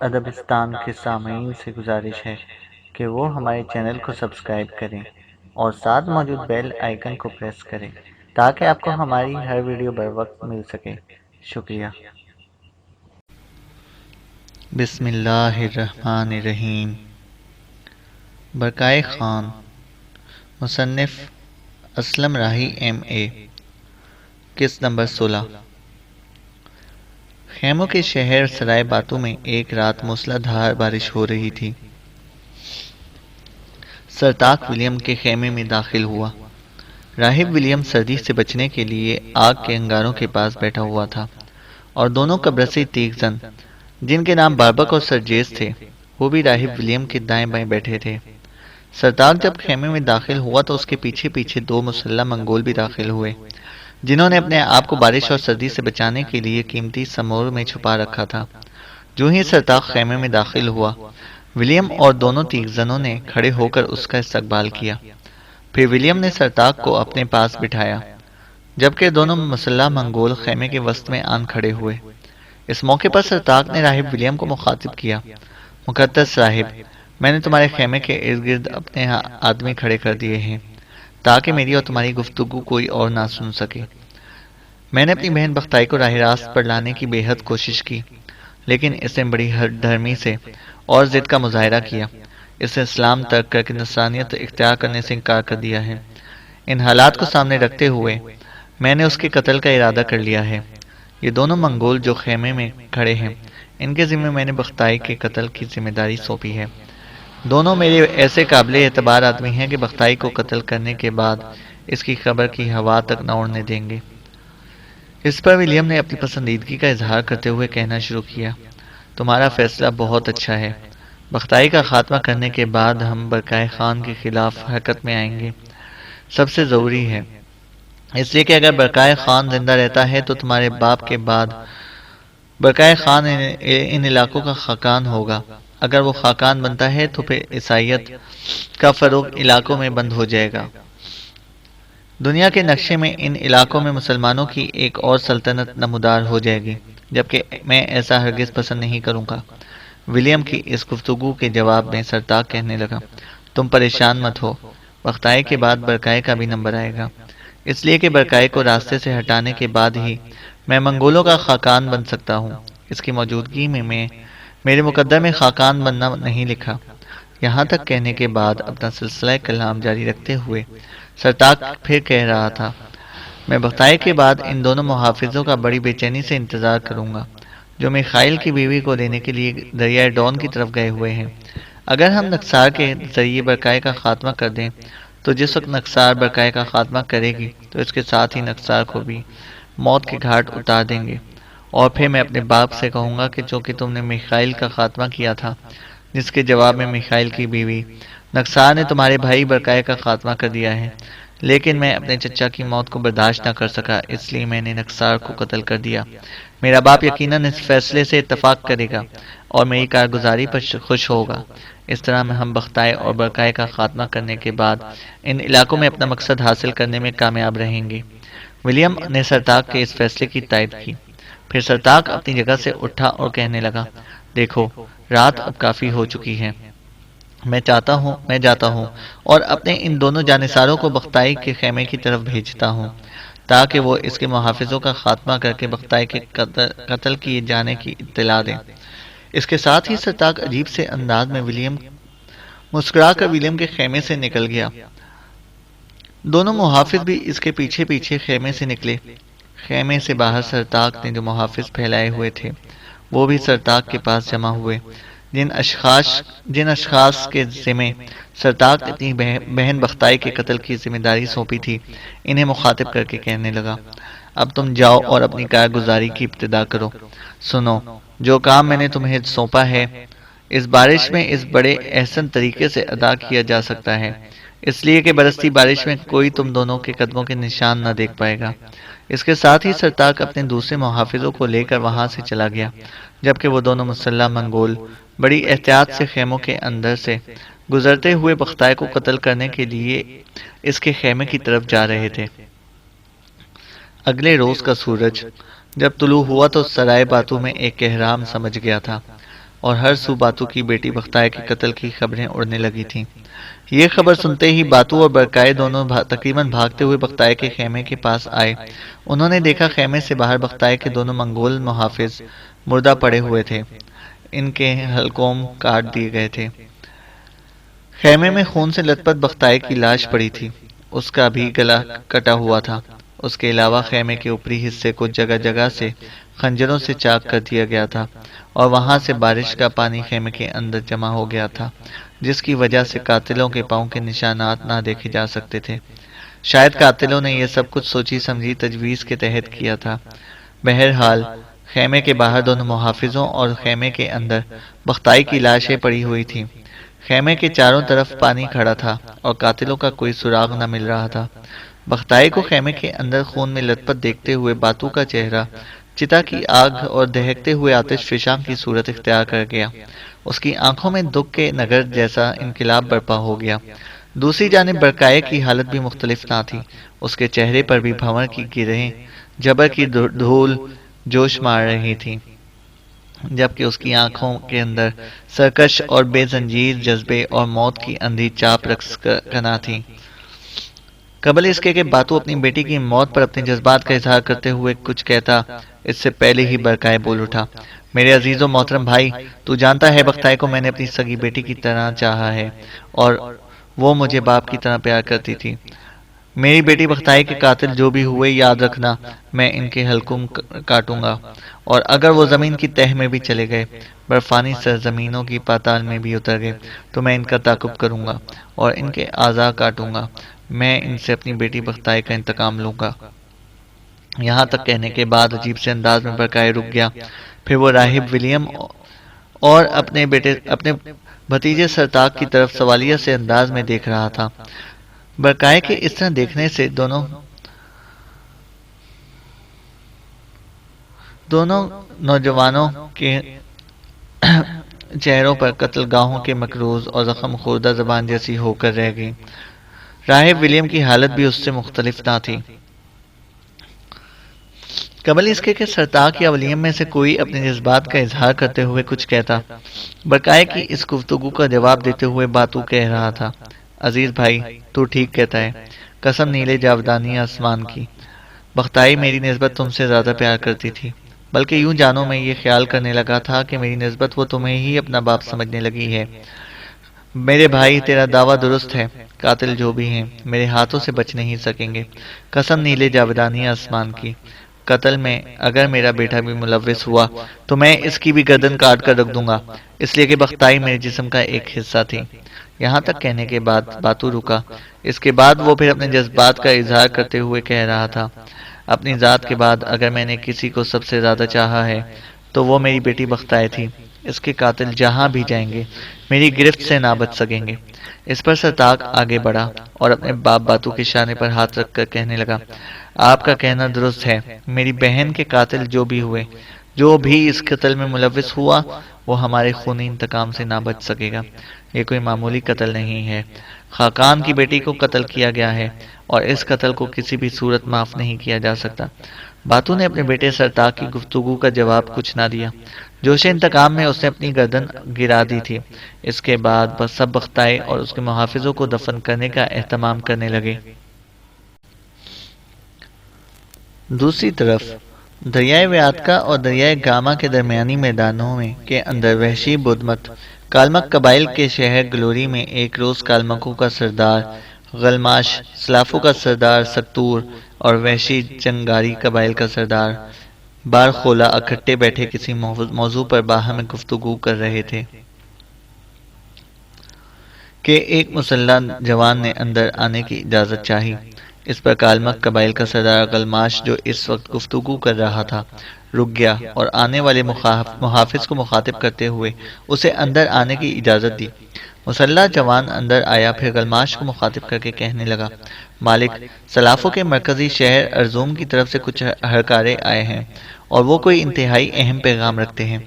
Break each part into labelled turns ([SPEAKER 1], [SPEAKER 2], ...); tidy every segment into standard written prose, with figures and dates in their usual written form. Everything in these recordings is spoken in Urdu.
[SPEAKER 1] ادبستان کے سامعین سے گزارش ہے کہ وہ ہمارے چینل کو سبسکرائب کریں اور ساتھ موجود بیل آئیکن کو پریس کریں تاکہ آپ کو ہماری ہر ویڈیو بر وقت مل سکے۔ شکریہ۔ بسم اللہ الرحمن الرحیم۔ برکائے خان، مصنف اسلم راہی MA، قسط نمبر 16۔ خیموں کے شہر سرائے باتو میں ایک رات موسلا دھار بارش ہو رہی تھی۔ سرتاق ولیم کے خیمے میں داخل ہوا۔ راہب ولیم سردی سے بچنے کے لیے آگ کے انگاروں کے پاس بیٹھا ہوا تھا اور دونوں قبرصی تیغ زن جن کے نام باربک اور سرجیس تھے وہ بھی راہب ولیم کے دائیں بائیں بیٹھے تھے۔ سرتاق جب خیمے میں داخل ہوا تو اس کے پیچھے پیچھے 2 مسلح منگول بھی داخل ہوئے جنہوں نے اپنے آپ کو بارش اور سردی سے بچانے کے لیے قیمتی سمور میں چھپا رکھا تھا۔ جو ہی سرتاق خیمے میں داخل ہوا، ولیم اور دونوں تیغ زنوں نے کھڑے ہو کر اس کا استقبال کیا۔ پھر ولیم نے سرتاق کو اپنے پاس بٹھایا جبکہ دونوں مسلح منگول خیمے کے وسط میں آن کھڑے ہوئے۔ اس موقع پر سرتاق نے راہب ولیم کو مخاطب کیا: مقدس راہب، میں نے تمہارے خیمے کے ارد گرد اپنے آدمی کھڑے کر دیے ہیں تاکہ میری اور تمہاری گفتگو کوئی اور نہ سن سکے۔ میں نے اپنی بہن بختائی کو راہ راست پر لانے کی بے حد کوشش کی لیکن اس نے بڑی ہٹ دھرمی سے اور ضد کا مظاہرہ کیا۔ اس نے اسلام ترک کر کے نصرانیت اختیار کرنے سے انکار کر دیا ہے۔ ان حالات کو سامنے رکھتے ہوئے میں نے اس کے قتل کا ارادہ کر لیا ہے۔ یہ دونوں منگول جو خیمے میں کھڑے ہیں، ان کے ذمہ میں نے بختائی کے قتل کی ذمہ داری سونپی ہے۔ دونوں میرے ایسے قابل اعتبار آدمی ہیں کہ بختائی کو قتل کرنے کے بعد اس کی خبر کی ہوا تک نہ اڑنے دیں گے۔ اس پر ولیم نے اپنی پسندیدگی کا اظہار کرتے ہوئے کہنا شروع کیا: تمہارا فیصلہ بہت اچھا ہے۔ بختائی کا خاتمہ کرنے کے بعد ہم برکائے خان کے خلاف حرکت میں آئیں گے۔ سب سے ضروری ہے اس لیے کہ اگر برکائے خان زندہ رہتا ہے تو تمہارے باپ کے بعد برکائے خان ان علاقوں کا خاقان ہوگا۔ اگر وہ خاقان بنتا ہے تو پھر عیسائیت کا فروغ علاقوں میں بند ہو جائے گا۔ دنیا کے نقشے میں ان علاقوں میں مسلمانوں کی ایک اور سلطنت نمودار ہو جائے گی، جبکہ میں ایسا ہرگز پسند نہیں کروں گا۔ ولیم کی اس گفتگو کے جواب میں سرتاق کہنے لگا: تم پریشان مت ہو، بختائی کے بعد برکائے کا بھی نمبر آئے گا، اس لیے کہ برکائے کو راستے سے ہٹانے کے بعد ہی میں منگولوں کا خاقان بن سکتا ہوں۔ اس کی موجودگی میں میرے مقدر میں خاقان بننا نہیں لکھا۔ یہاں تک کہنے کے بعد اپنا سلسلہ کلام جاری رکھتے ہوئے سرتاق پھر کہہ رہا تھا: میں بختائی کے بعد ان دونوں محافظوں کا بڑی بے چینی سے انتظار کروں گا جو میخائیل کی بیوی کو لینے کے لیے دریائے ڈون کی طرف گئے ہوئے ہیں۔ اگر ہم نکسار کے ذریعے برکائے کا خاتمہ کر دیں تو جس وقت نکسار برکائے کا خاتمہ کرے گی تو اس کے ساتھ ہی نکسار کو بھی موت کے گھاٹ اتار دیں گے، اور پھر میں اپنے باپ سے کہوں گا کہ چونکہ تم نے میخائیل کا خاتمہ کیا تھا، جس کے جواب میں میخائیل کی بیوی نکسار نے تمہارے بھائی برکائے کا خاتمہ کر دیا ہے، لیکن میں اپنے چچا کی موت کو برداشت نہ کر سکا، اس لیے میں نے نکسار کو قتل کر دیا۔ میرا باپ یقیناً اس فیصلے سے اتفاق کرے گا اور میری کارگزاری پر خوش ہوگا۔ اس طرح میں ہم بختائی اور برکائے کا خاتمہ کرنے کے بعد ان علاقوں میں اپنا مقصد حاصل کرنے میں کامیاب رہیں گے۔ ولیم نے سرتاق کے اس فیصلے کی تائید کی۔ پھر سرتاق اپنی جگہ سے اٹھا اور کہنے لگا: دیکھو، رات اب کافی ہو چکی ہے، میں جاتا ہوں اور اپنے ان دونوں جانثاروں کو بختائی کے خیمے کی طرف بھیجتا ہوں تاکہ وہ اس کے محافظوں کا خاتمہ کر کے بختائی کے قتل کیے جانے کی اطلاع دیں۔ اس کے ساتھ ہی سرتاق عجیب سے انداز میں مسکرا کر ولیم کے خیمے سے نکل گیا۔ دونوں محافظ بھی اس کے پیچھے پیچھے خیمے سے نکلے۔ خیمے سے باہر سرتاق نے جو محافظ پھیلائے ہوئے تھے وہ بھی سرتاق کے پاس جمع ہوئے۔ جن اشخاص کے ذمہ سرتاق نے اپنی بہن بختائی کے قتل کی ذمہ داری سونپی تھی انہیں مخاطب کر کے کہنے لگا: اب تم جاؤ اور اپنی کارگزاری کی ابتدا کرو۔ سنو، جو کام میں نے تمہیں سونپا ہے اس بارش میں اس بڑے احسن طریقے سے ادا کیا جا سکتا ہے، اس لیے کہ برستی بارش میں کوئی تم دونوں کے قدموں کے نشان نہ دیکھ پائے گا۔ اس کے ساتھ ہی سرتاق اپنے دوسرے محافظوں کو لے کر وہاں سے چلا گیا، جبکہ وہ دونوں مسلح منگول بڑی احتیاط سے خیموں کے اندر سے گزرتے ہوئے بختائی کو قتل کرنے کے لیے اس کے خیمے کی طرف جا رہے تھے۔ اگلے روز کا سورج جب طلوع ہوا تو سرائے باتو میں ایک احرام سمجھ گیا تھا۔ اور ہر سو باتو کی بیٹی بختائے کے قتل کی خبریں اڑنے لگی تھیں۔ یہ خبر سنتے ہی باتو اور برکائے دونوں تقریباً بھاگتے ہوئے بختائے کے خیمے کے پاس آئے۔ انہوں نے دیکھا خیمے سے باہر بختائے کے دونوں منگول محافظ مردہ پڑے ہوئے تھے، ان کے حلقوم کاٹ دیے گئے تھے۔ خیمے میں خون سے لت پت بختائے کی لاش پڑی تھی، اس کا بھی گلا کٹا ہوا تھا۔ اس کے علاوہ خیمے کے اوپری حصے کو جگہ جگہ سے خنجروں سے چاک کر دیا گیا تھا اور وہاں سے بارش کا پانی خیمے کے اندر جمع ہو گیا تھا، جس کی وجہ سے قاتلوں کے پاؤں کے نشانات نہ دیکھے جا سکتے تھے۔ شاید قاتلوں نے یہ سب کچھ سوچی سمجھی تجویز کے تحت کیا تھا۔ بہرحال خیمے کے باہر دونوں محافظوں اور خیمے کے اندر بختائی کی لاشیں پڑی ہوئی تھیں۔ خیمے کے چاروں طرف پانی کھڑا تھا اور قاتلوں کا کوئی سراغ نہ مل رہا تھا۔ بختائی کو خیمے کے اندر خون میں لت پت دیکھتے ہوئے باتو کا چہرہ چتا کی آگ اور دہکتے ہوئے آتش فشاں کی صورت اختیار کر گیا۔ اس کی آنکھوں میں دکھ کے نگر جیسا انقلاب برپا ہو گیا۔ دوسری جانب برکائے کی حالت بھی مختلف نہ تھی۔ اس کے چہرے پر بھی بھنور کی گرہیں جبر کی دھول جوش مار رہی تھی، جبکہ اس کی آنکھوں کے اندر سرکش اور بے زنجیر جذبے اور موت کی اندھی چاپ رقص کنا تھی۔ قبل اس کے باتو اپنی بیٹی کی موت پر اپنے جذبات کا اظہار کرتے ہوئے کچھ کہتا، اس سے پہلے ہی برکائے بول اٹھا، میرے عزیز و محترم بھائی، تو جانتا ہے بختائے کو میں نے اپنی سگی بیٹی کی طرح چاہا ہے اور وہ مجھے باپ کی طرح پیار کرتی تھی۔ میری بیٹی بختائے کے قاتل جو بھی ہوئے، یاد رکھنا میں ان کے حلقوم کاٹوں گا، اور اگر وہ زمین کی تہ میں بھی چلے گئے، برفانی سرزمینوں کی پاتال میں بھی اتر گئے، تو میں ان کا تعاقب کروں گا اور ان کے اعضاء کاٹوں گا۔ میں ان سے اپنی بیٹی بختائے کا انتقام لوں گا۔ یہاں تک کہنے کے بعد عجیب سے انداز میں برکائے رک گیا۔ پھر وہ راہب ولیم اور اپنے بھتیجے سرتاق کی طرف سوالیہ سے انداز میں دیکھ رہا تھا۔ برکائے کے اس طرح دیکھنے سے دونوں نوجوانوں کے چہروں پر قتل گاہوں کے مقروض اور زخم خوردہ زبان جیسی ہو کر رہ گئی۔ راہب ولیم کی حالت بھی اس سے مختلف نہ تھی۔ قبل اس کے سرتاق یا ولیم میں سے کوئی اپنے جذبات کا اظہار کرتے ہوئے کچھ کہتا، برکائے کی اس گفتگو کا جواب دیتے ہوئے باتو کہہ رہا تھا، عزیز بھائی، تو ٹھیک کہتا ہے، قسم نیلے جاودانی آسمان کی، بختائی میری نسبت تم سے زیادہ پیار کرتی تھی، بلکہ یوں جانو میں یہ خیال کرنے لگا تھا کہ میری نسبت وہ تمہیں ہی اپنا باپ سمجھنے لگی ہے۔ میرے بھائی، تیرا دعویٰ درست ہے، قاتل جو بھی ہیں میرے ہاتھوں سے بچ نہیں سکیں گے، قسم نیلے جاودانی آسمان کی، قتل میں اگر میرا بیٹا بھی ملوث ہوا تو میں اس کی بھی گردن کاٹ کر رکھ دوں گا، اس لیے کہ بختائی میرے جسم کا ایک حصہ تھی۔ یہاں تک کہنے کے بعد باتو رکا۔ اس کے بعد وہ پھر اپنے جذبات کا اظہار کرتے ہوئے کہہ رہا تھا، اپنی ذات کے بعد اگر میں نے کسی کو سب سے زیادہ چاہا ہے تو وہ میری بیٹی بختائے تھی۔ اس کے قاتل جہاں بھی جائیں گے میری گرفت سے نہ بچ سکیں گے۔ اس پر سرتاق آگے بڑھا اور اپنے باپ باتو کے شانے پر ہاتھ رکھ کر کہنے لگا، آپ کا کہنا درست ہے، میری بہن کے قاتل جو بھی ہوئے، جو بھی اس قتل میں ملوث ہوا، وہ ہمارے خونی انتقام سے نہ بچ سکے گا۔ یہ کوئی معمولی قتل نہیں ہے، خاقان کی بیٹی کو قتل کیا گیا ہے اور اس قتل کو کسی بھی صورت معاف نہیں کیا جا سکتا۔ باتو نے اپنے بیٹے سرتاق کی گفتگو کا جواب کچھ نہ دیا۔ جوش انتقام میں اس نے اپنی گردن گرا دی تھی۔ اس کے بعد بس سب بختائے اور اس کے محافظوں کو دفن کرنے کا اہتمام کرنے لگے۔ دوسری طرف دریائے ویاتکا اور دریائے گاما کے درمیانی میدانوں کے اندر وحشی بدھ مت کالمک قبائل کے شہر گلوری میں ایک روز کالمکوں کا سردار غلماش، سلافوں کا سردار سکتور اور وحشی جنگاری قبائل کا سردار بارخولا اکٹھے بیٹھے کسی موضوع پر باہم گفتگو کر رہے تھے کہ ایک مسلح جوان نے اندر آنے کی اجازت چاہی۔ اس پر کالمک قبائل کا سردار غلماش، جو اس وقت گفتگو کر رہا تھا، رک گیا اور آنے والے محافظ کو مخاطب کرتے ہوئے اسے اندر آنے کی اجازت دی۔ مسلح جوان اندر آیا، پھر غلماش کو مخاطب کر کے کہنے لگا، مالک، سلافوں کے مرکزی شہر ارزوم کی طرف سے کچھ ہرکارے آئے ہیں اور وہ کوئی انتہائی اہم پیغام رکھتے ہیں۔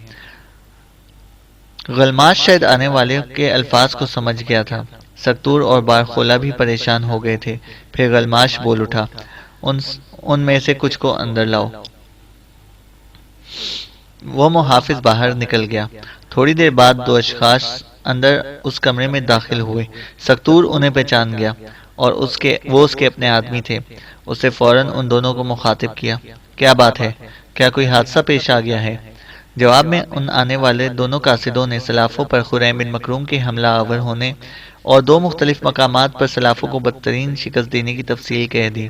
[SPEAKER 1] غلماش شاید آنے والے کے الفاظ کو سمجھ گیا تھا۔ سکتور اور بارخولا بھی پریشان ہو گئے تھے۔ پھر غلماش بول اٹھا، ان میں سے کچھ کو اندر لاؤ۔ وہ محافظ باہر نکل گیا۔ تھوڑی دیر بعد دو اشخاص اندر اس کمرے میں داخل ہوئے۔ سکتور انہیں پہچان گیا اور وہ اس کے اپنے آدمی تھے۔ اس نے فوراً ان دونوں کو مخاطب کیا، کیا بات ہے؟ کیا کوئی حادثہ پیش آ گیا ہے؟ جواب میں ان آنے والے دونوں قاصدوں نے سلافوں پر خریم بن مکروم کے حملہ آور ہونے اور دو مختلف مقامات پر سلافوں کو بدترین شکست دینے کی تفصیل کہہ دی۔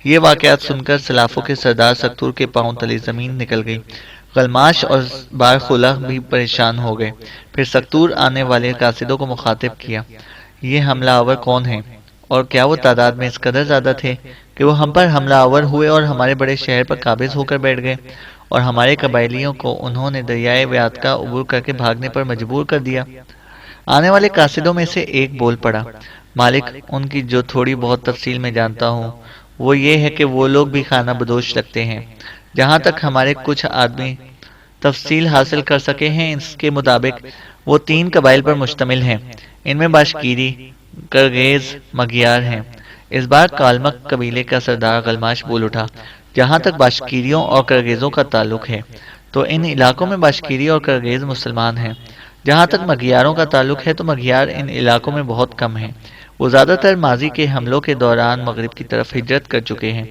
[SPEAKER 1] یہ واقعات سن کر سلافوں کے سردار سکتور کے پاؤں تلے زمین نکل گئی۔ غلماش اور بارخولہ بھی پریشان ہو گئے۔ پھر سکتور آنے والے قاصدوں کو مخاطب کیا، یہ حملہ آور کون ہیں؟ اور کیا وہ تعداد میں اس قدر زیادہ تھے کہ وہ ہم پر حملہ آور ہوئے اور ہمارے بڑے شہر پر قابض ہو کر بیٹھ گئے، اور ہمارے قبائلیوں کو انہوں نے دریائے ویات کا عبور کر کے بھاگنے پر مجبور کر دیا؟ آنے والے قاصدوں میں سے ایک بول پڑا، مالک، ان کی جو تھوڑی بہت تفصیل میں جانتا ہوں وہ یہ ہے کہ وہ لوگ بھی خانہ بدوش لگتے ہیں۔ جہاں تک ہمارے کچھ آدمی تفصیل حاصل کر سکے ہیں، اس کے مطابق وہ 3 قبائل پر مشتمل ہیں۔ ان میں باشکیری، کرگیز، مگیار ہیں۔ اس بار کالمک قبیلے کا سردار غلماش بول اٹھا، جہاں تک باشکیریوں اور کرگیزوں کا تعلق ہے تو ان علاقوں میں باشکیری اور کرگیز مسلمان ہیں۔ جہاں تک مگیاروں کا تعلق ہے تو مگیار ان علاقوں میں بہت کم ہیں۔ وہ زیادہ تر ماضی کے حملوں کے دوران مغرب کی طرف ہجرت کر چکے ہیں۔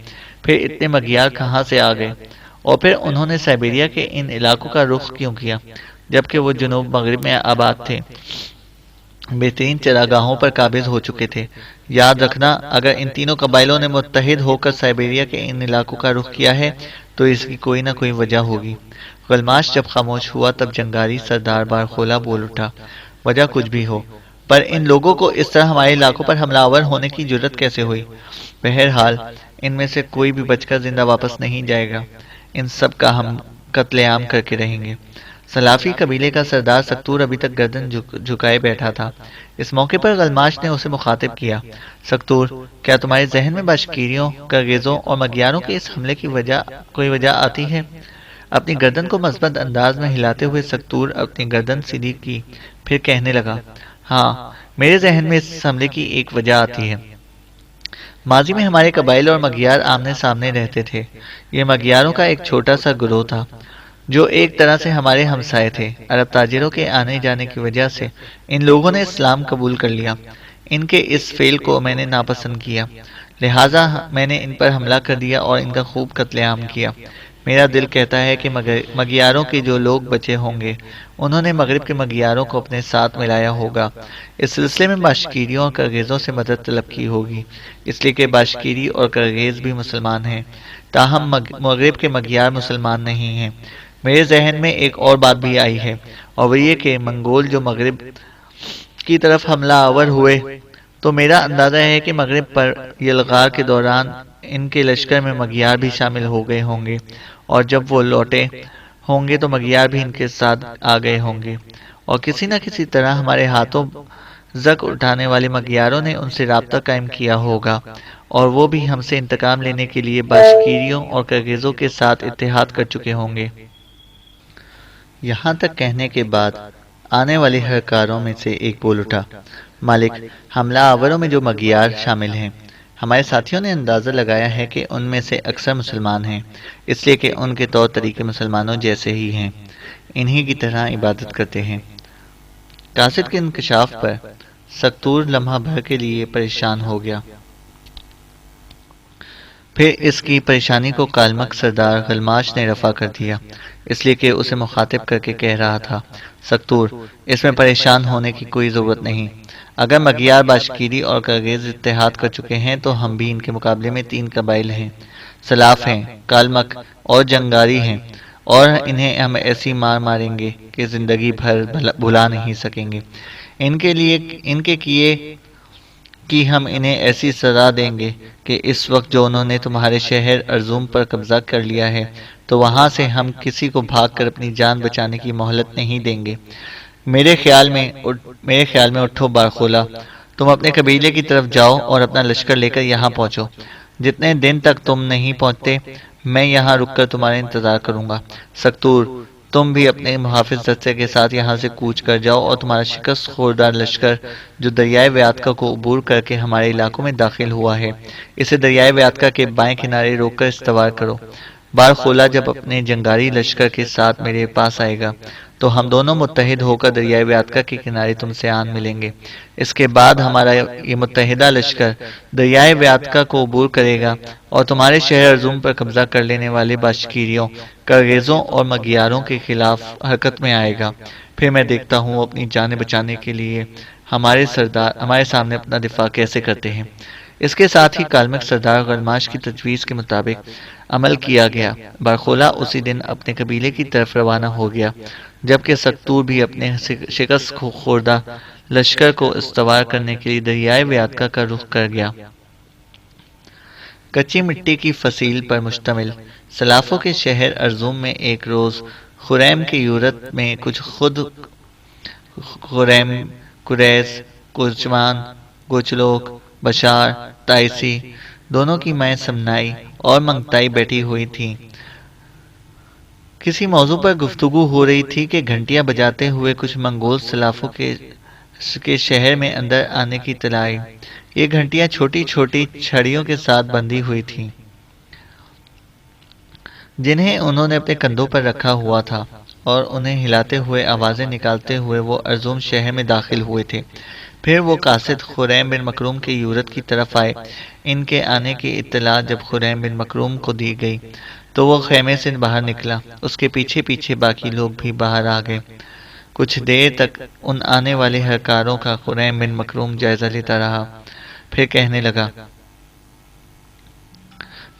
[SPEAKER 1] پھر اتنے مگیار کہاں سے آ گئے؟ اور پھر انہوں نے سائبیریا کے ان علاقوں کا رخ کیوں کیا جبکہ وہ جنوب مغرب میں آباد تھے، بہترین چراگاہوں پر قابض ہو چکے تھے؟ یاد رکھنا، اگر ان تینوں قبائلوں نے متحد ہو کر سائبیریا کے ان علاقوں کا رخ کیا ہے تو اس کی کوئی نہ کوئی وجہ ہوگی۔ غلماش جب خاموش ہوا تب جنگاری سردار بارخولہ بول اٹھا، وجہ کچھ بھی ہو، پر ان لوگوں کو اس طرح ہمارے علاقوں پر حملہ آور ہونے کی جرت کیسے ہوئی؟ بہرحال ان میں سے کوئی بھی بچ کر زندہ واپس نہیں جائے گا، ان سب کا ہم قتل عام کر کے رہیں گے۔ سلافی قبیلے کا سردار سکتور ابھی تک گردن جھکائے بیٹھا تھا۔ اس موقع پر غلماش نے اسے مخاطب کیا، سکتور، کیا تمہارے ذہن میں باشکیریوں، کرگیزوں اور مگیاروں کے اس حملے کی کوئی وجہ آتی ہے؟ اپنی گردن کو مثبت انداز میں ہلاتے ہوئے سکتور اپنی گردن سیدھی کی، پھر کہنے لگا، ہاں، میرے ذہن میں اس حملے کی ایک وجہ آتی ہے۔ ماضی میں ہمارے قبائل اور مگیار آمنے سامنے رہتے تھے۔ یہ مگیاروں کا ایک چھوٹا سا گروہ تھا جو ایک طرح سے ہمارے ہمسائے تھے۔ عرب تاجروں کے آنے جانے کی وجہ سے ان لوگوں نے اسلام قبول کر لیا۔ ان کے اس فعل کو میں نے ناپسند کیا، لہٰذا میں نے ان پر حملہ کر دیا اور ان کا خوب قتل عام کیا۔ میرا دل کہتا ہے کہ مگیاروں کے جو لوگ بچے ہوں گے انہوں نے مغرب کے مگیاروں کو اپنے ساتھ ملایا ہوگا۔ اس سلسلے میں باشکیریوں اور کرگیزوں سے مدد طلب کی ہوگی، اس لیے کہ باشکیری اور کرگیز بھی مسلمان ہیں، تاہم مغرب کے مگیار مسلمان نہیں ہیں۔ میرے ذہن میں ایک اور بات بھی آئی ہے، اور وہ یہ کہ منگول جو مغرب کی طرف حملہ آور ہوئے تو میرا اندازہ ہے کہ مغرب پر یلغار کے دوران ان کے لشکر میں مگیار بھی شامل ہو گئے ہوں گے، اور جب وہ لوٹے ہوں گے تو مگیار بھی ان کے ساتھ آ گئے ہوں گے، اور کسی نہ کسی طرح ہمارے ہاتھوں زک اٹھانے والے مگیاروں نے ان سے رابطہ قائم کیا ہوگا، اور وہ بھی ہم سے انتقام لینے کے لیے باشکیریوں اور کرگیزوں کے ساتھ اتحاد کر چکے ہوں گے۔ یہاں تک کہنے کے بعد آنے والے ہرکاروں میں سے ایک بول اٹھا، مالک، حملہ آوروں میں جو مگیار شامل ہیں، ہمارے ساتھیوں نے اندازہ لگایا ہے کہ ان میں سے اکثر مسلمان ہیں، اس لیے کہ ان کے طور طریقے مسلمانوں جیسے ہی ہیں، انہی کی طرح عبادت کرتے ہیں۔ قاصد کے انکشاف پر سکتور لمحہ بھر کے لیے پریشان ہو گیا۔ پھر اس کی پریشانی کو کالمک سردار غلماش نے رفع کر دیا، اس لیے کہ اسے مخاطب کر کے کہہ رہا تھا، سکتور، اس میں پریشان ہونے کی کوئی ضرورت نہیں۔ اگر مگیار، باشکیری اور کرگیز اتحاد کر چکے ہیں تو ہم بھی ان کے مقابلے میں 3 قبائل ہیں، سلاف ہیں، کالمک اور جنگاری ہیں، اور انہیں ہم ایسی مار ماریں گے کہ زندگی بھر بھلا نہیں سکیں گے۔ ان کے کیے کہ ہم انہیں ایسی سزا دیں گے کہ اس وقت جو انہوں نے تمہارے شہر ارزوم پر قبضہ کر لیا ہے تو وہاں سے ہم کسی کو بھاگ کر اپنی جان بچانے کی مہلت نہیں دیں گے۔ میرے خیال میں اٹھو بارخولہ، تم اپنے قبیلے کی طرف جاؤ اور اپنا لشکر لے کر یہاں پہنچو۔ جتنے دن تک تم نہیں پہنچتے میں یہاں رک کر تمہارا انتظار کروں گا۔ سکتور، تم بھی اپنے محافظ دستے کے ساتھ یہاں سے کوچ کر جاؤ اور تمہارا شکست خوردار لشکر جو دریائے ویاتکا کو عبور کر کے ہمارے علاقوں میں داخل ہوا ہے، اسے دریائے ویاتکا کے بائیں کنارے روک کر استوار کرو۔ بارخولہ جب اپنے جنگاری لشکر کے ساتھ میرے پاس آئے گا تو ہم دونوں متحد ہو کر دریائے ویاتکا کے کنارے تم سے آن ملیں گے۔ اس کے بعد ہمارا یہ متحدہ لشکر دریائے ویاتکا کو عبور کرے گا اور تمہارے شہر ارزوم پر قبضہ کر لینے والے باشکیریوں، کرگیزوں اور مگیاروں کے خلاف حرکت میں آئے گا۔ پھر میں دیکھتا ہوں اپنی جانیں بچانے کے لیے ہمارے سردار ہمارے سامنے اپنا دفاع کیسے کرتے ہیں۔ اس کے ساتھ ہی کالمک سردار غلماش کی تجویز کے مطابق عمل کیا گیا۔ بارخولہ اسی دن اپنے قبیلے کی طرف روانہ ہو گیا، جبکہ سکتور بھی اپنے شکست خوردہ لشکر کو استوار کرنے کے لیے دریائے ویاتکا کا رخ کر گیا۔ کچی مٹی کی فصیل پر مشتمل سلافوں کے شہر ارزوم میں ایک روز خریم کے یورت میں کچھ خود خریم، قریش، کوچمان، گوچلوک، بشار، تائسی دونوں کی مائیں سمنائی اور منگتائی بیٹھی ہوئی تھیں۔ کسی موضوع پر گفتگو ہو رہی تھی کہ گھنٹیاں بجاتے ہوئے کچھ منگول سلافوں کے شہر میں اندر آنے کی اطلاع آئی۔ یہ گھنٹیاں چھوٹی چھوٹی چھڑیوں کے ساتھ بندھی ہوئی تھیں، جنہیں انہوں نے اپنے کندھوں پر رکھا ہوا تھا، اور انہیں ہلاتے ہوئے آوازیں نکالتے ہوئے وہ ارزوم شہر میں داخل ہوئے تھے۔ پھر وہ قاصد خریم بن مکروم کے یورت کی طرف آئے۔ ان کے آنے کی اطلاع جب خریم بن مکروم کو دی گئی تو وہ خیمے سے باہر نکلا۔ اس کے پیچھے پیچھے باقی لوگ بھی باہر آ گئے۔ کچھ دیر تک ان آنے والے ہرکاروں کا خریم بن مکروم جائزہ لیتا رہا، پھر کہنے لگا: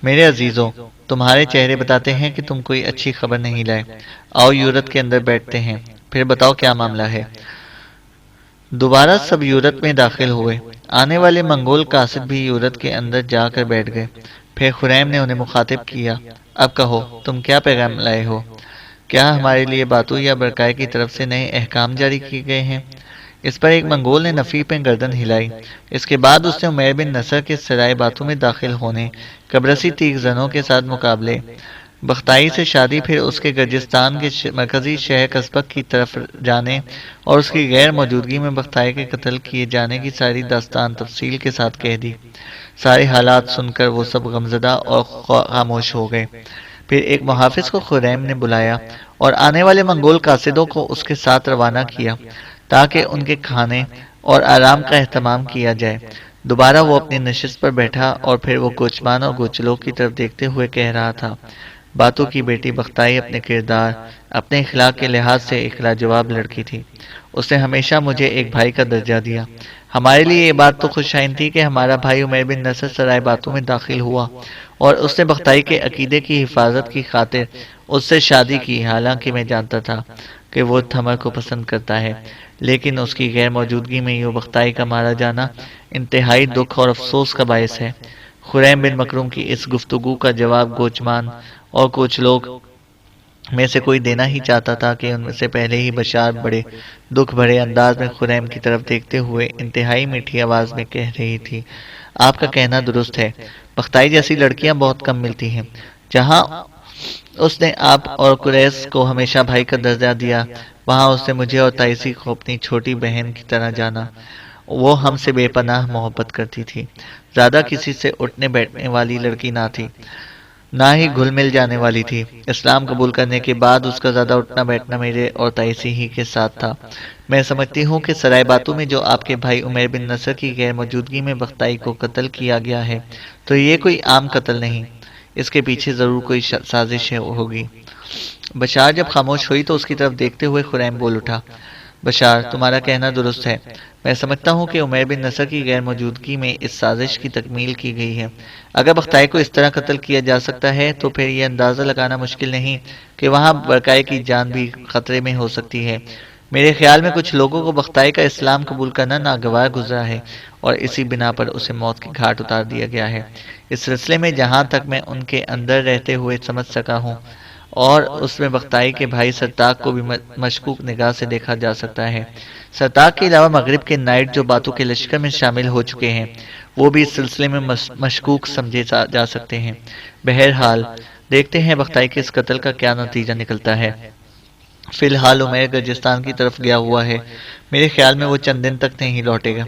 [SPEAKER 1] میرے عزیزوں، تمہارے چہرے بتاتے ہیں کہ تم کوئی اچھی خبر نہیں لائے۔ آؤ یورت کے اندر بیٹھتے ہیں، پھر بتاؤ کیا معاملہ ہے۔ دوبارہ سب یورت میں داخل ہوئے۔ آنے والے منگول قاصد بھی یورت کے اندر جا کر بیٹھ گئے۔ پھر خریم نے انہیں مخاطب کیا: اب کہو، تم کیا پیغام لائے ہو؟ کیا ہمارے لیے باتو یا برکائے کی طرف سے نئے احکام جاری کیے گئے ہیں؟ اس پر ایک منگول نے نفی میں گردن ہلائی۔ اس کے بعد اس نے عمیر بن نصر کے سرائے باتو میں داخل ہونے، قبرصی تیغ زنوں کے ساتھ مقابلے، بختائی سے شادی، پھر اس کے گرجستان کے مرکزی شہر قزبک کی طرف جانے اور اس کی غیر موجودگی میں بختائی کے قتل کیے جانے کی ساری داستان تفصیل کے ساتھ کہہ دی۔ سارے حالات سن کر وہ سب غمزدہ اور خاموش ہو گئے۔ پھر ایک محافظ کو خریم نے بلایا اور آنے والے منگول قاصدوں کو اس کے ساتھ روانہ کیا تاکہ ان کے کھانے اور آرام کا اہتمام کیا جائے۔ دوبارہ وہ اپنی نشست پر بیٹھا اور پھر وہ کوچمان اور گوچلوک کی طرف دیکھتے ہوئے کہہ رہا تھا: باتو کی بیٹی بختائی اپنے کردار، اپنے اخلاق کے لحاظ سے ایک لاجواب لڑکی تھی۔ اس نے ہمیشہ مجھے ایک بھائی کا درجہ دیا۔ ہمارے لیے یہ بات تو خوش آئند تھی کہ ہمارا بھائی عمیر بن نصر سرائے باتو میں داخل ہوا اور اس نے بختائی کے عقیدے کی حفاظت کی خاطر اس سے شادی کی، حالانکہ میں جانتا تھا کہ وہ تھمر کو پسند کرتا ہے، لیکن اس کی غیر موجودگی میں یوں بختائی کا مارا جانا انتہائی دکھ اور افسوس کا باعث ہے۔ خریم بن مکروم کی اس گفتگو کا جواب گوچمان اور کچھ لوگ میں سے کوئی دینا ہی چاہتا تھا کہ ان میں سے پہلے ہی بشار بڑے دکھ بھرے انداز میں خریم کی طرف دیکھتے ہوئے انتہائی میٹھی آواز میں کہہ رہی تھی: آپ کا کہنا درست ہے، بختائی جیسی لڑکیاں بہت کم ملتی ہیں۔ جہاں اس نے آپ اور قریش کو ہمیشہ بھائی کا درجہ دیا، وہاں اس نے مجھے اور تائسی کو اپنی چھوٹی بہن کی طرح جانا۔ وہ ہم سے بے پناہ محبت کرتی تھی، زیادہ کسی سے اٹھنے بیٹھنے والی لڑکی نہ تھی، نہ ہی گھل مل جانے والی تھی۔ اسلام قبول کرنے کے بعد اس کا زیادہ اٹھنا بیٹھنا میرے اور تائسی ہی کے ساتھ تھا۔ میں سمجھتی ہوں کہ سرائے باتو میں جو آپ کے بھائی عمیر بن نصر کی غیر موجودگی میں بختائی کو قتل کیا گیا ہے، تو یہ کوئی عام قتل نہیں، اس کے پیچھے ضرور کوئی سازش ہوگی۔ بشار جب خاموش ہوئی تو اس کی طرف دیکھتے ہوئے خریم بول اٹھا: بشار، تمہارا کہنا درست ہے۔ میں سمجھتا ہوں کہ عمیر بن نصر کی غیر موجودگی میں اس سازش کی تکمیل کی گئی ہے۔ اگر بختائی کو اس طرح قتل کیا جا سکتا ہے تو پھر یہ اندازہ لگانا مشکل نہیں کہ وہاں برکائے کی جان بھی خطرے میں ہو سکتی ہے۔ میرے خیال میں کچھ لوگوں کو بختائی کا اسلام قبول کرنا ناگوار گزرا ہے اور اسی بنا پر اسے موت کے گھاٹ اتار دیا گیا ہے۔ اس سلسلے میں جہاں تک میں ان کے اندر رہتے ہوئے سمجھ سکا ہوں، اور اس میں بختائی کے بھائی سرتاق کو بھی مشکوک نگاہ سے دیکھا جا سکتا ہے۔ سرتاق کے علاوہ مغرب کے نائٹ جو باتو کے لشکر میں شامل ہو چکے ہیں، وہ بھی اس سلسلے میں مشکوک سمجھے جا سکتے ہیں۔ بہرحال دیکھتے ہیں بختائی کے اس قتل کا کیا نتیجہ نکلتا ہے۔ فی الحال عمیر گرجستان کی طرف گیا ہوا ہے، میرے خیال میں وہ چند دن تک نہیں لوٹے گا۔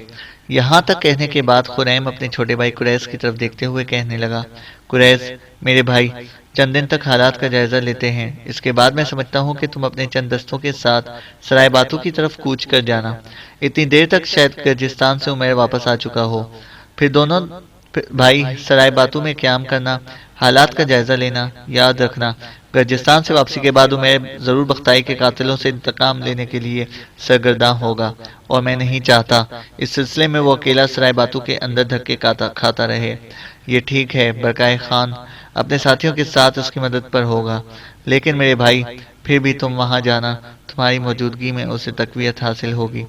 [SPEAKER 1] یہاں تک کہنے کے بعد خریم اپنے چھوٹے بھائی قریش کی طرف دیکھتے ہوئے کہنے لگا، قریش میرے بھائی، چند دن تک حالات کا جائزہ لیتے ہیں، اس کے بعد میں سمجھتا ہوں کہ تم اپنے چند دستوں کے ساتھ سرائے باتو کی طرف کوچ کر جانا۔ اتنی دیر تک شاید گرجستان سے عمیر واپس آ چکا ہو، پھر دونوں بھائی سرائے باتو میں قیام کرنا، حالات کا جائزہ لینا۔ یاد رکھنا، گرجستان سے واپسی کے بعد عمیر ضرور بختائی کے قاتلوں سے انتقام لینے کے لیے سرگرداں ہوگا، اور میں نہیں چاہتا اس سلسلے میں وہ اکیلا سرائے باتو کے اندر دھکے کھاتا رہے۔ یہ ٹھیک ہے، برقائے خان اپنے ساتھیوں کے ساتھ اس کی مدد پر ہوگا، لیکن میرے بھائی پھر بھی تم وہاں جانا، تمہاری موجودگی میں اسے تقویت حاصل ہوگی،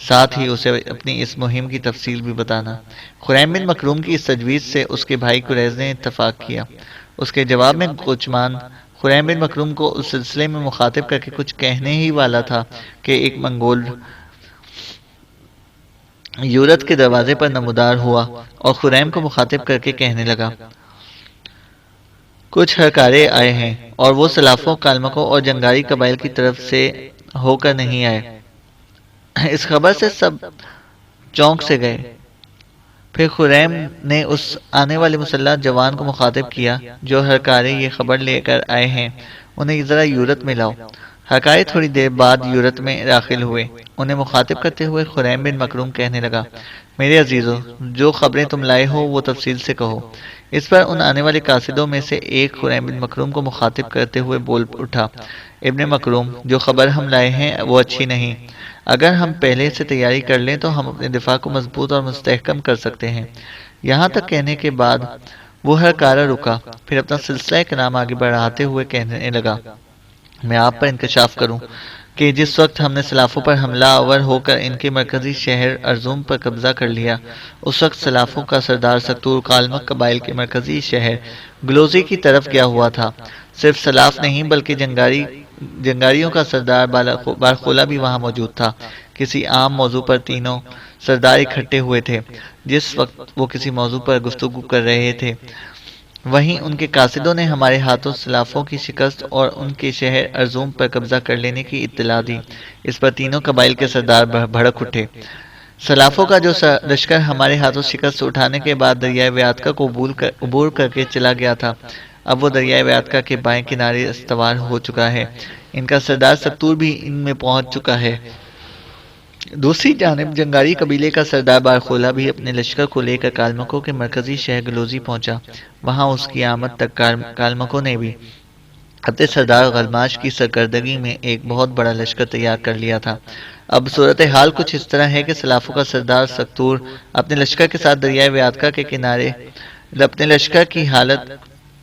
[SPEAKER 1] ساتھ ہی اسے اپنی اس مہم کی تفصیل بھی بتانا۔ خریم بن مکروم کی اس تجویز سے اس کے بھائی قریظ نے اتفاق کیا۔ اس کے جواب میں کوچمان خریم بن مکروم کو اس سلسلے میں مخاطب کر کے کچھ کہنے ہی والا تھا کہ ایک منگول یورت کے دروازے پر نمودار ہوا اور خریم کو مخاطب کر کے کہنے لگا، کچھ ہرکارے آئے ہیں اور وہ سلافوں، کالمکوں اور جنگاری قبائل کی طرف سے ہو کر نہیں آئے۔ اس خبر سے سب چونک سے گئے۔ پھر خریم نے اس آنے والے مسلح جوان کو مخاطب کیا، جو ہرکارے یہ خبر لے کر آئے ہیں انہیں ذرا یورت میں لاؤ۔ ہرکارے تھوڑی دیر بعد یورت میں داخل ہوئے۔ انہیں مخاطب کرتے ہوئے خریم بن مکروم کہنے لگا، میرے عزیزو، جو خبریں تم لائے ہو وہ تفصیل سے کہو۔ اس پر ان آنے والے قاصدوں میں سے ایک خریم بن مکروم کو مخاطب کرتے ہوئے بول اٹھا، ابن مکروم، جو خبر ہم لائے ہیں وہ اچھی نہیں۔ اگر ہم پہلے سے تیاری کر لیں تو ہم اپنے دفاع کو مضبوط اور مستحکم کر سکتے ہیں۔ یہاں تک کہنے کے بعد وہ ہرکارہ رکا، پھر اپنا سلسلہ کلام آگے بڑھاتے ہوئے کہنے لگا، میں آپ پر انکشاف کروں کہ جس وقت ہم نے سلافوں پر حملہ آور ہو کر ان کے مرکزی شہر ارزوم پر قبضہ کر لیا، اس وقت سلافوں کا سردار سکتور کالمک قبائل کے مرکزی شہر گلوزی کی طرف گیا ہوا تھا۔ صرف سلاف نہیں بلکہ جنگاریوں کا سردار بارخولہ بھی وہاں موجود تھا۔ کسی عام موضوع پر تینوں سردار اکٹھے ہوئے تھے۔ جس وقت وہ کسی موضوع پر گفتگو کر رہے تھے، وہیں ان کے قاصدوں نے ہمارے ہاتھوں سلافوں کی شکست اور ان کے شہر ارزوم پر قبضہ کر لینے کی اطلاع دی۔ اس پر تینوں قبائل کے سردار بھڑک اٹھے۔ سلافوں کا جو لشکر ہمارے ہاتھوں شکست اٹھانے کے بعد دریائے ویاتکا کو عبور کر کے چلا گیا تھا، اب وہ دریائے ویاتکا کے بائیں کنارے استوار ہو چکا ہے۔ ان کا سردار سکتور بھی ان میں پہنچ چکا ہے۔ دوسری جانب جنگاری قبیلے کا سردار بارخولہ بھی اپنے لشکر کو لے کر کالمکوں کے مرکزی شہر گلوزی پہنچا۔ وہاں اس کی آمد تک کالمکوں نے بھی اپنے سردار غلماش کی سرکردگی میں ایک بہت بڑا لشکر تیار کر لیا تھا۔ اب صورتحال کچھ اس طرح ہے کہ سلافوں کا سردار سکتور اپنے لشکر کے ساتھ دریائے ویاتکا کے کنارے اپنے لشکر کی حالت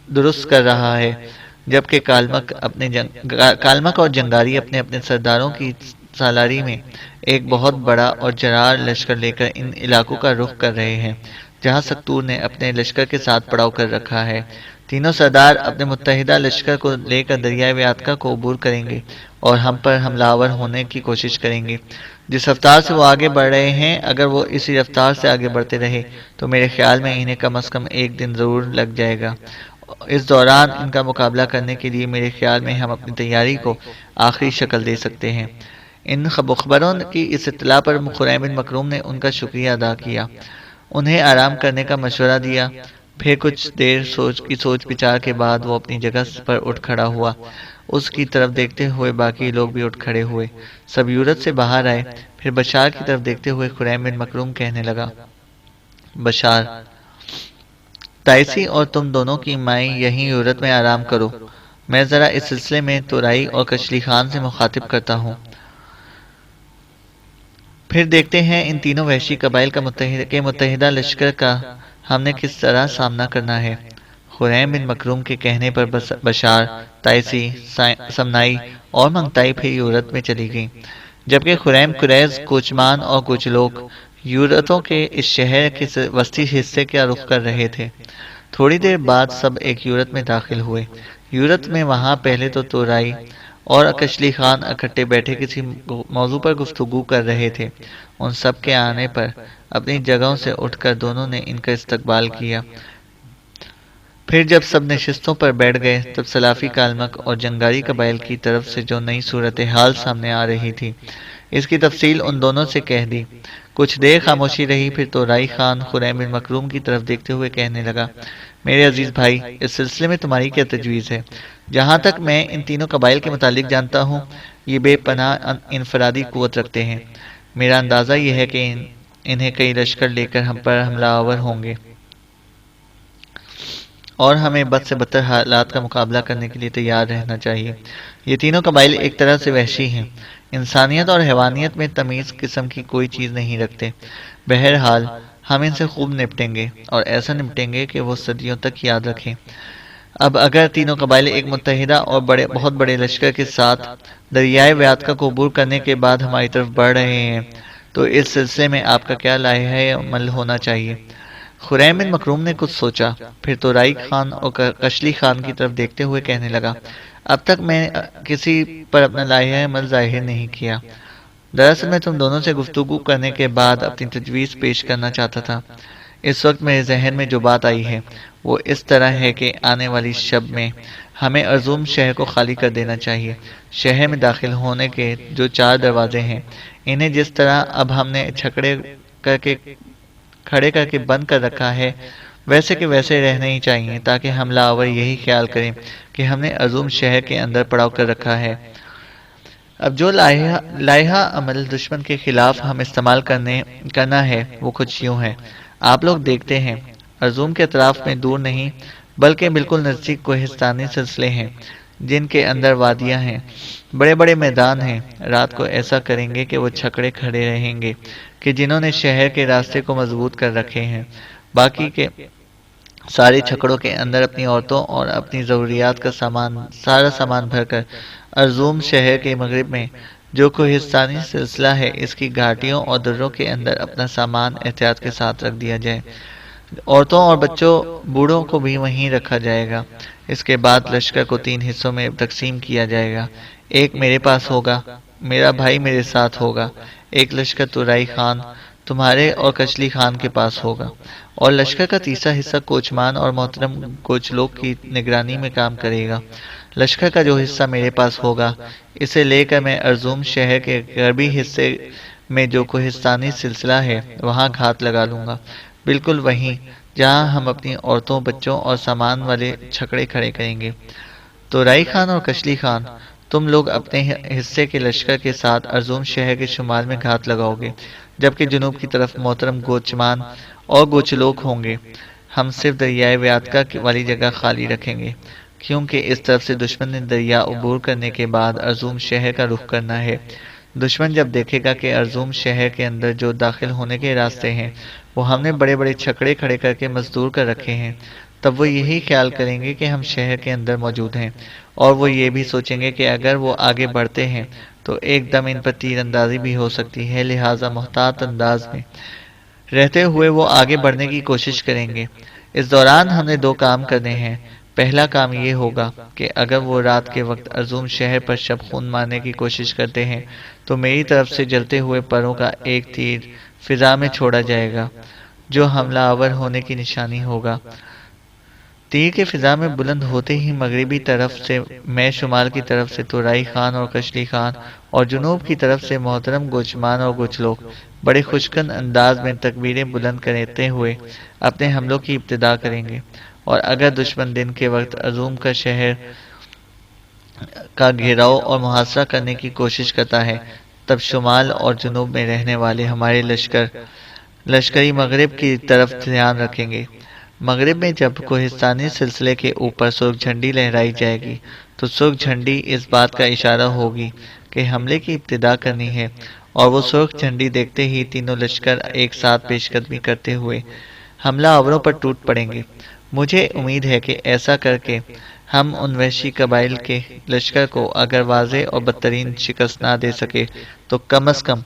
[SPEAKER 1] درست کر رہا ہے، جبکہ کالمک اور جنگاری اپنے اپنے سرداروں کی سالاری میں ایک بہت بڑا اور جرار لشکر لے کر ان علاقوں کا رخ کر رہے ہیں جہاں سکتور نے اپنے لشکر کے ساتھ پڑاؤ کر رکھا ہے۔ تینوں سردار اپنے متحدہ لشکر کو لے کر دریائے ویاتکا کو عبور کریں گے اور ہم پر حملہ آور ہونے کی کوشش کریں گے۔ جس رفتار سے وہ آگے بڑھ رہے ہیں، اگر وہ اسی رفتار سے آگے بڑھتے رہے تو میرے خیال میں انہیں کم از کم ایک دن ضرور لگ جائے گا۔ اس دوران ان کا مقابلہ کرنے کے لیے میرے خیال میں ہم اپنی تیاری کو آخری شکل دے سکتے ہیں۔ ان خبروں کی اس اطلاع پر خریم بن مکروم نے ان کا شکریہ ادا کیا، انہیں آرام کرنے کا مشورہ دیا۔ پھر کچھ دیر سوچ بچار کے بعد وہ اپنی جگہ پر اٹھ کھڑا ہوا۔ اس کی طرف دیکھتے ہوئے باقی لوگ بھی اٹھ کھڑے ہوئے۔ سب یورت سے باہر آئے۔ پھر بشار کی طرف دیکھتے ہوئے خریم بن مکروم کہنے لگا، بشار، تائسی اور تم دونوں کی مائیں یہیں یورت میں آرام کرو، میں ذرا اس سلسلے میں تورائی اور کچلی خان سے مخاطب کرتا ہوں۔ پھر دیکھتے ہیں ان تینوں وحشی قبائل کا متحدہ لشکر کا ہم نے کس طرح سامنا کرنا ہے۔ خریم بن مکروم کے کہنے پر بشار، تائسی، سمنائی اور منگتائی پھر یورت میں چلی گئیں، جبکہ خریم، قریظ، کوچمان اور کچھ لوگ یورتوں کے اس شہر کے وسطی حصے کا رخ کر رہے تھے۔ تھوڑی دیر بعد سب ایک یورت میں داخل ہوئے۔ یورت میں وہاں پہلے تو تورائی اور کچلی خان اکٹھے بیٹھے کسی موضوع پر گفتگو کر رہے تھے۔ ان سب کے آنے پر اپنی جگہوں سے اٹھ کر دونوں نے ان کا استقبال کیا۔ پھر جب سب نشستوں پر بیٹھ گئے تب سلافی، کالمک اور جنگاری قبائل کی طرف سے جو نئی صورتحال سامنے آ رہی تھی، اس کی تفصیل ان دونوں سے کہہ دی۔ کچھ دیر خاموشی رہی، پھر تورائی خان خریم بن مکروم کی طرف دیکھتے ہوئے کہنے لگا، میرے عزیز بھائی، اس سلسلے میں تمہاری کیا تجویز ہے؟ جہاں تک میں ان تینوں قبائل کے متعلق جانتا ہوں، یہ بے پناہ انفرادی قوت رکھتے ہیں۔ میرا اندازہ یہ ہے کہ انہیں کئی لشکر لے کر ہم پر حملہ آور ہوں گے اور ہمیں بد سے بدتر حالات کا مقابلہ کرنے کے لیے تیار رہنا چاہیے۔ یہ تینوں قبائل ایک طرح سے وحشی ہیں، انسانیت اور حیوانیت میں تمیز قسم کی کوئی چیز نہیں رکھتے۔ بہرحال ہم ان سے خوب نپٹیں گے، اور ایسا نپٹیں گے کہ وہ صدیوں تک یاد رکھیں۔ اب اگر تینوں قبائل ایک متحدہ اور بہت بڑے لشکر کے ساتھ دریائے ویاتکا کو عبور کرنے کے بعد ہماری طرف بڑھ رہے ہیں، تو اس سلسلے میں آپ کا کیا لائحہ عمل ہونا چاہیے؟ خریم بن مکروم نے کچھ سوچا، پھر تورائی خان اور کشلی خان کی طرف دیکھتے ہوئے کہنے لگا، اب تک میں کسی پر اپنا لائحہ عمل ظاہر نہیں کیا۔ دراصل میں تم دونوں سے گفتگو کرنے کے بعد اپنی تجویز پیش کرنا چاہتا تھا۔ اس وقت میرے ذہن میں جو بات آئی ہے وہ اس طرح ہے کہ آنے والی شب میں ہمیں ارزوم شہر کو خالی کر دینا چاہیے۔ شہر میں داخل ہونے کے جو 4 دروازے ہیں، انہیں جس طرح اب ہم نے کھڑے کر کے بند کر رکھا ہے، ویسے کہ ویسے رہنے ہی چاہیے، تاکہ حملہ آور یہی خیال کریں کہ ہم نے ارزوم شہر کے اندر پڑاؤ کر رکھا ہے۔ اب جو لائحہ عمل دشمن کے خلاف ہم استعمال کرنا ہے وہ کچھ یوں ہے۔ آپ لوگ دیکھتے ہیں، ارزوم کے اطراف میں دور نہیں بلکہ بالکل نزدیک کوہستانی سلسلے ہیں، جن کے اندر وادیاں ہیں، بڑے بڑے میدان ہیں۔ رات کو ایسا کریں گے کہ وہ چھکڑے کھڑے رہیں گے کہ جنہوں نے شہر کے راستے کو مضبوط کر رکھے ہیں، باقی کے سارے چھکڑوں کے اندر اپنی عورتوں اور اپنی ضروریات کا سارا سامان بھر کر ارزوم شہر کے مغرب میں جو کوہستانی سلسلہ ہے، اس کی گھاٹیوں اور دروں کے اندر اپنا سامان احتیاط کے ساتھ رکھ دیا جائے۔ عورتوں اور بچوں بوڑھوں کو بھی وہیں رکھا جائے گا۔ اس کے بعد لشکر کو 3 حصوں میں تقسیم کیا جائے گا۔ ایک میرے پاس ہوگا، میرا بھائی میرے ساتھ ہوگا۔ ایک لشکر تورائی خان تمہارے اور کچلی خان کے پاس ہوگا، اور لشکر کا تیسرا حصہ کوچمان اور محترم گوچلوک کی نگرانی میں کام کرے گا۔ لشکر کا جو حصہ میرے پاس ہوگا، اسے لے کر میں ارزوم شہر کے غربی حصے میں جو کوہستانی سلسلہ ہے وہاں گھات لگا لوں گا، بالکل وہیں جہاں ہم اپنی عورتوں، بچوں اور سامان والے چھکڑے کھڑے کریں گے۔ تورائی خان اور کشلی خان، تم لوگ اپنے حصے کے لشکر کے ساتھ ارزوم شہر کے شمال میں گھات لگاؤ گے، جبکہ جنوب کی طرف محترم گوچمان اور گوچلوک ہوں گے۔ ہم صرف دریائے ویاتکا والی جگہ خالی رکھیں گے، کیونکہ اس طرف سے دشمن نے دریا عبور کرنے کے بعد ارزوم شہر کا رخ کرنا ہے۔ دشمن جب دیکھے گا کہ ارزوم شہر کے اندر جو داخل ہونے کے راستے ہیں وہ ہم نے بڑے بڑے چھکڑے کھڑے کر کے مزدور کر رکھے ہیں، تب وہ یہی خیال کریں گے کہ ہم شہر کے اندر موجود ہیں، اور وہ یہ بھی سوچیں گے کہ اگر وہ آگے بڑھتے ہیں تو ایک دم ان پر تیر اندازی بھی ہو سکتی ہے، لہٰذا محتاط انداز میں رہتے ہوئے وہ آگے بڑھنے کی کوشش کریں گے۔ اس دوران ہم نے 2 کام کرنے ہیں۔ پہلا کام یہ ہوگا کہ اگر وہ رات کے وقت ارزوم شہر پر شب خون مارنے کی کوشش کرتے ہیں تو میری طرف سے جلتے ہوئے پروں کا ایک تیر فضا میں چھوڑا جائے گا، جو حملہ آور ہونے کی نشانی ہوگا۔ تیر کے فضا میں بلند ہوتے ہی مغربی طرف سے میں، شمال کی طرف سے تورائی خان اور کشلی خان، اور جنوب کی طرف سے محترم گوچمان اور گوچلوک بڑے خوشکن انداز میں تکبیریں بلند کرتے ہوئے اپنے حملوں کی ابتدا کریں گے، اور اگر دشمن دن کے وقت ارزوم کا شہر کا گھیراؤ اور محاصرہ کرنے کی کوشش کرتا ہے، تب شمال اور جنوب میں رہنے والے ہمارے لشکری مغرب کی طرف دھیان رکھیں گے۔ مغرب میں جب کوہستانی سلسلے کے اوپر سرخ جھنڈی لہرائی جائے گی تو سرخ جھنڈی اس بات کا اشارہ ہوگی کہ حملے کی ابتدا کرنی ہے، اور وہ سرخ جھنڈی دیکھتے ہی تینوں لشکر ایک ساتھ پیش قدمی کرتے ہوئے حملہ آوروں پر ٹوٹ پڑیں گے۔ مجھے امید ہے کہ ایسا کر کے ہم ان وحشی قبائل کے لشکر کو اگر واضح اور بدترین شکست نہ دے سکے تو کم از کم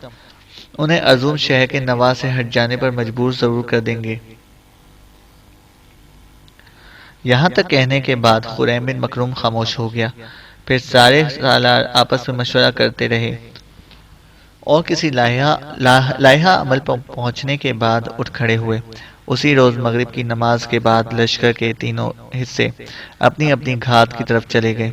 [SPEAKER 1] انہیں ارزوم شہر کے نواح سے ہٹ جانے پر مجبور ضرور کر دیں گے۔ یہاں تک کہنے کے بعد خریم بن مکروم خاموش ہو گیا، پھر سارے سالار آپس میں مشورہ کرتے رہے اور کسی لائحہ عمل پر پہنچنے کے بعد اٹھ کھڑے ہوئے۔ اسی روز مغرب کی نماز کے بعد لشکر کے تینوں حصے اپنی اپنی گھات کی طرف چلے گئے۔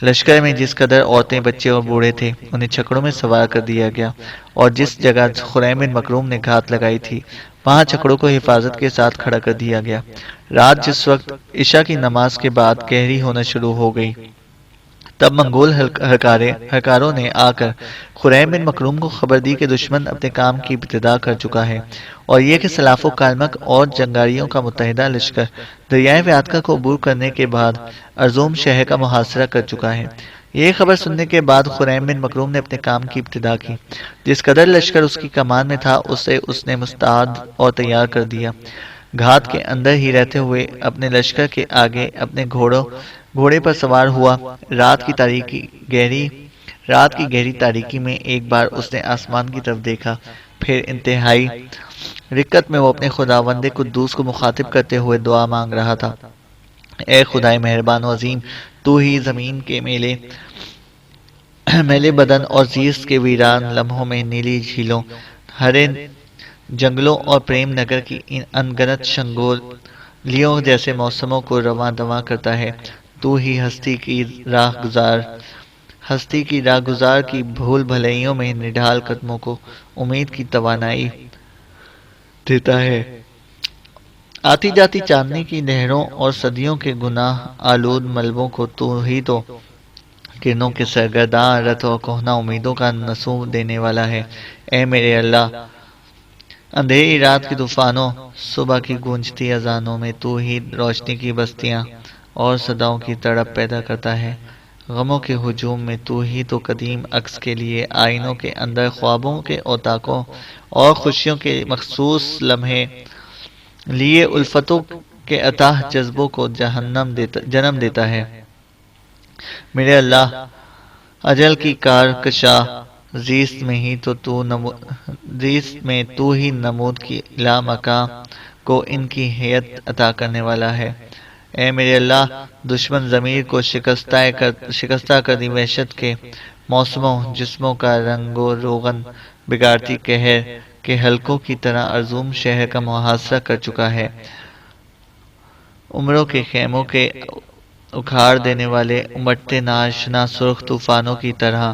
[SPEAKER 1] لشکر میں جس قدر عورتیں، بچے اور بوڑھے تھے انہیں چھکڑوں میں سوار کر دیا گیا، اور جس جگہ خریم بن مکروم نے گھات لگائی تھی وہاں چھکڑوں کو حفاظت کے ساتھ کھڑا کر دیا گیا۔ رات جس وقت عشاء کی نماز کے بعد گہری ہونا شروع ہو گئی، تب منگول ہرکاروں نے آ کر خریم بن مکروم کو خبر دی کہ دشمن اپنے کام کی ابتدا کر چکا ہے، اور یہ کہ سلاف و کالمک اور جنگاریوں کا متحدہ لشکر دریائے ویاتکا کو عبور کرنے کے بعد ارزوم شہر کا محاصرہ کر چکا ہے۔ یہ خبر سننے کے بعد خریم بن مکروم نے اپنے کام کی ابتدا کی۔ جس قدر لشکر اس کی کمان میں تھا اسے اس نے مستعد اور تیار کر دیا۔ گھات کے اندر ہی رہتے ہوئے اپنے لشکر کے آگے اپنے گھوڑے پر سوار ہوا۔ رات کی گہری تاریکی میں ایک بار اس نے آسمان کی طرف دیکھا، پھر انتہائی رکت میں وہ اپنے خداوند قدوس کو مخاطب کرتے ہوئے دعا مانگ رہا تھا۔ اے خدائے مہربان و عظیم، تو ہی زمین کے میلے بدن اور زیست کے ویران لمحوں میں نیلی جھیلوں، ہرے جنگلوں اور پریم نگر کی ان انگنت شنگولیوں جیسے موسموں کو رواں دواں کرتا ہے۔ تو ہی ہستی کی راہ گزار کی بھول بھلائیوں میں نڈھال قدموں کو امید کی توانائی دیتا ہے۔ آتی جاتی چاندنی کی لہروں اور صدیوں کے گناہ آلود ملبوں کو تو ہی تو کرنوں کے سرگرداں رت اور کہنا امیدوں کا نسوں دینے والا ہے۔ اے میرے اللہ، اندھیری رات کے طوفانوں، صبح کی گونجتی اذانوں میں تو ہی روشنی کی بستیاں اور صداؤں کی تڑپ پیدا کرتا ہے۔ غموں کے ہجوم میں تو ہی تو قدیم عکس کے لیے آئینوں کے اندر خوابوں کے اوتاقوں اور خوشیوں کے مخصوص لمحے لیے الفتوں کے اتاہ جذبوں کو جنم دیتا ہے۔ میرے اللہ، اجل کی کار کشا زیست میں تو ہی نمود کی لامکاں کو ان کی حیت عطا کرنے والا ہے۔ اے میرے اللہ، دشمن ضمیر کو شکستہ کردی وحشت کے موسموں، جسموں کا رنگ و روغن بگاڑتی قہر کے حلقوں کی طرح ارزوم شہر کا محاصرہ کر چکا ہے۔ عمروں کے خیموں کے اکھاڑ دینے والے امٹتے ناشنا سرخ طوفانوں کی طرح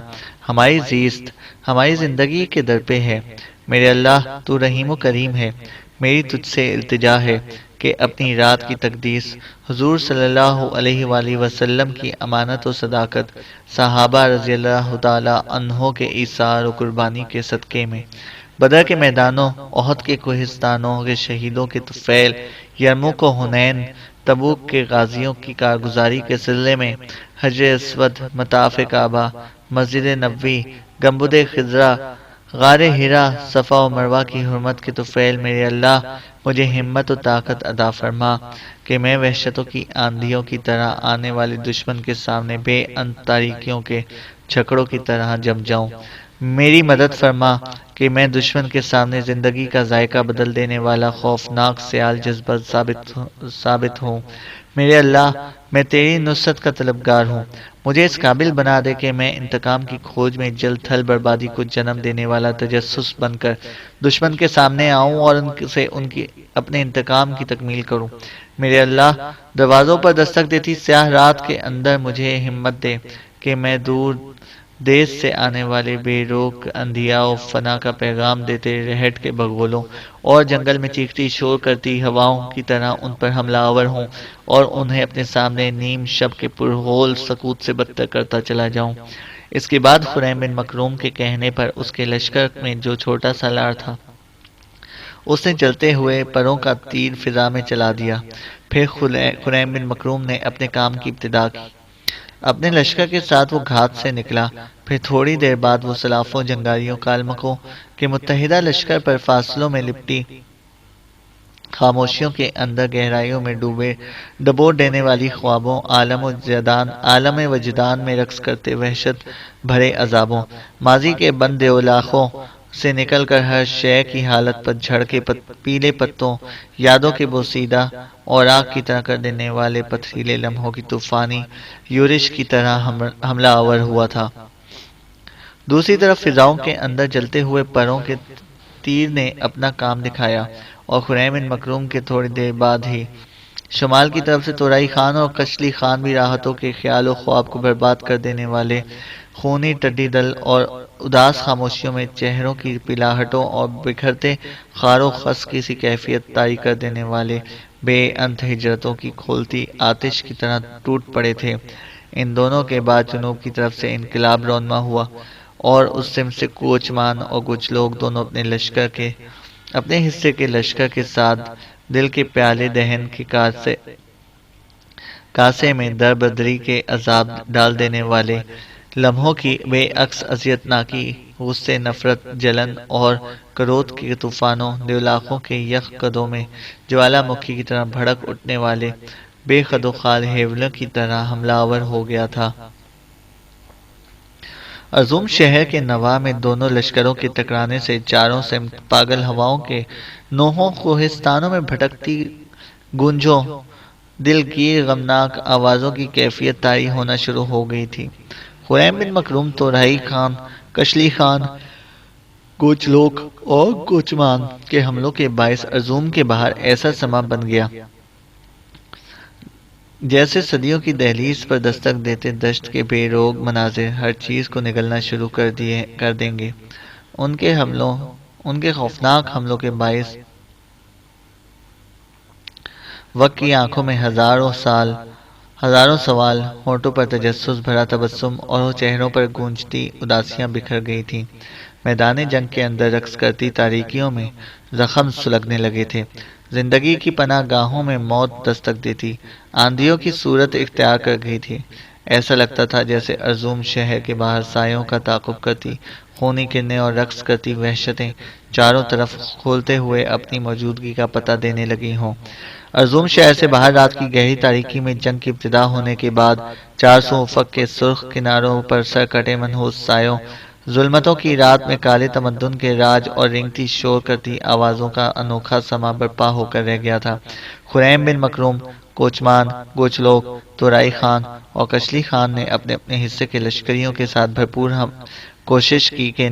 [SPEAKER 1] ہماری زندگی کے در پہ ہے۔ میرے اللہ، تو رحیم و کریم ہے۔ میری تجھ سے التجا ہے کہ اپنی رات کی تقدیس حضور صلی اللہ علیہ وآلہ وسلم کی امانت و صداقت، صحابہ رضی اللہ تعالی عنہ کے ایثار و قربانی کے صدقے میں، بدر کے میدانوں، احد کے کوہستانوں کے شہیدوں کے طفیل، یرموک و حنین، تبوک کے غازیوں کی کارگزاری کے صلے میں، حجر اسود، مطاف کعبہ، مسجد نبوی، گنبد خضرا، غار ہرا، صفا و مروہ کی حرمت کے طفیل، میرے اللہ مجھے ہمت و طاقت عطا فرما کہ میں وحشتوں کی آندھیوں کی طرح آنے والے دشمن کے سامنے بے انت تاریکیوں کے چھکڑوں کی طرح جم جاؤں۔ میری مدد فرما کہ میں دشمن کے سامنے زندگی کا ذائقہ بدل دینے والا خوفناک سیال جذبہ ثابت ہوں۔ میرے اللہ، میں تیری نصرت کا طلبگار ہوں۔ مجھے اس قابل بنا دے کہ میں انتقام کی کھوج میں جلد تھل بربادی کو جنم دینے والا تجسس بن کر دشمن کے سامنے آؤں اور ان کی اپنے انتقام کی تکمیل کروں۔ میرے اللہ، دروازوں پر دستک دیتی سیاہ رات کے اندر مجھے ہمت دے کہ میں دور دیس سے آنے والے بے روک اندھیا و فنا کا پیغام دیتے رہٹ کے بگولوں اور جنگل میں چیختی شور کرتی ہواؤں کی طرح ان پر حملہ آور ہوں اور انہیں اپنے سامنے نیم شب کے پرہول سکوت سے بدتر کرتا چلا جاؤں۔ اس کے بعد خریم بن مکروم کے کہنے پر اس کے لشکر میں جو چھوٹا سا لار تھا اس نے چلتے ہوئے پروں کا تیر فضا میں چلا دیا۔ پھر خریم بن مکروم نے اپنے کام کی ابتدا کی۔ اپنے لشکر کے ساتھ وہ گھات سے نکلا۔ پھر تھوڑی دیر بعد وہ سلافوں، جنگاریوں، کالمکوں کے متحدہ لشکر پر فاصلوں میں لپٹی خاموشیوں کے اندر گہرائیوں میں ڈبو دینے والی خوابوں، عالم وجدان میں رقص کرتے وحشت بھرے عذابوں، ماضی کے بند اولاخوں سے نکل کر ہر شے کی حالت پر جھڑ کے پیلے پتوں، یادوں کے بوسیدہ اور آگ کی طرح کر دینے والے پتھریلے لمحوں کی طوفانی یورش کی طرح حملہ آور ہوا تھا۔ دوسری طرف فضاؤں کے اندر جلتے ہوئے پروں کے تیر نے اپنا کام دکھایا اور خریم بن مکروم کے تھوڑی دیر بعد ہی شمال کی طرف سے تورائی خان اور کشلی خان بھی راحتوں کے خیال و خواب کو برباد کر دینے والے خونی ٹڈی دل اور اداس خاموشیوں میں چہروں کی پلاہٹوں اور بکھرتے خار و خس کی سی کیفیت طاری کر دینے والے بے انت ہجرتوں کی کھولتی آتش کی طرح ٹوٹ پڑے تھے۔ ان دونوں کے بعد جنوب کی طرف سے انقلاب رونما ہوا اور اس سمت سے کوچمان اور کچھ لوگ دونوں اپنے حصے کے لشکر کے ساتھ دل کے پیالے دہن کے کاسے میں در بدری کے عذاب ڈال دینے والے لمحوں کی بے عکس اذیت ناکی غصے نفرت جلن اور کرودھ کے طوفانوں دیولاخوں کے یک قدوں میں جوالا مکھی کی طرح بھڑک اٹھنے والے بے خد و خال ہیولوں کی طرح حملہ آور ہو گیا تھا۔ ارزوم شہر کے نواح میں دونوں لشکروں کے ٹکرانے سے چاروں سمت پاگل ہواؤں کے نوحوں کوہستانوں میں بھٹکتی گونجوں دلگیر غمناک آوازوں کی کیفیت طاری ہونا شروع ہو گئی تھی۔ خریم بن مکروم تورائی خان کشلی خان کوچلوک اور کوچمان کے حملوں کے باعث ارزوم کے باہر ایسا سما بن گیا جیسے صدیوں کی دہلیز پر دستک دیتے دشت کے بے روگ مناظر ہر چیز کو نگلنا شروع کر دیں گے۔ ان کے خوفناک حملوں کے باعث وقت کی آنکھوں میں ہزاروں سوال، ہونٹوں پر تجسس بھرا تبسم اور چہروں پر گونجتی اداسیاں بکھر گئی تھیں۔ میدان جنگ کے اندر رقص کرتی تاریکیوں میں زخم سلگنے لگے تھے۔ زندگی کی پناہ گاہوں میں موت دستک دیتی آندھیوں کی صورت اختیار کر گئی تھی۔ ایسا لگتا تھا جیسے ارزوم شہر کے باہر سایوں کا تعاقب کرتی خونی کرنیں اور رقص کرتی وحشتیں چاروں طرف کھولتے ہوئے اپنی موجودگی کا پتہ دینے لگی ہوں۔ ارزوم شہر سے باہر رات کی گہری تاریکی میں جنگ کی ابتدا ہونے کے بعد 400 افق کے سرخ کناروں پر سر کٹے منحوس سایوں، ظلمتوں کی رات میں کالے تمدن کے راج اور رنگتی شور کرتی آوازوں کا انوکھا سما برپا ہو کر رہ گیا تھا۔ خریم بن مکروم، کوچمان، گوچلوک، تورائی خان اور کشلی خان نے اپنے اپنے حصے کے لشکریوں کے ساتھ بھرپور کوشش کی کہ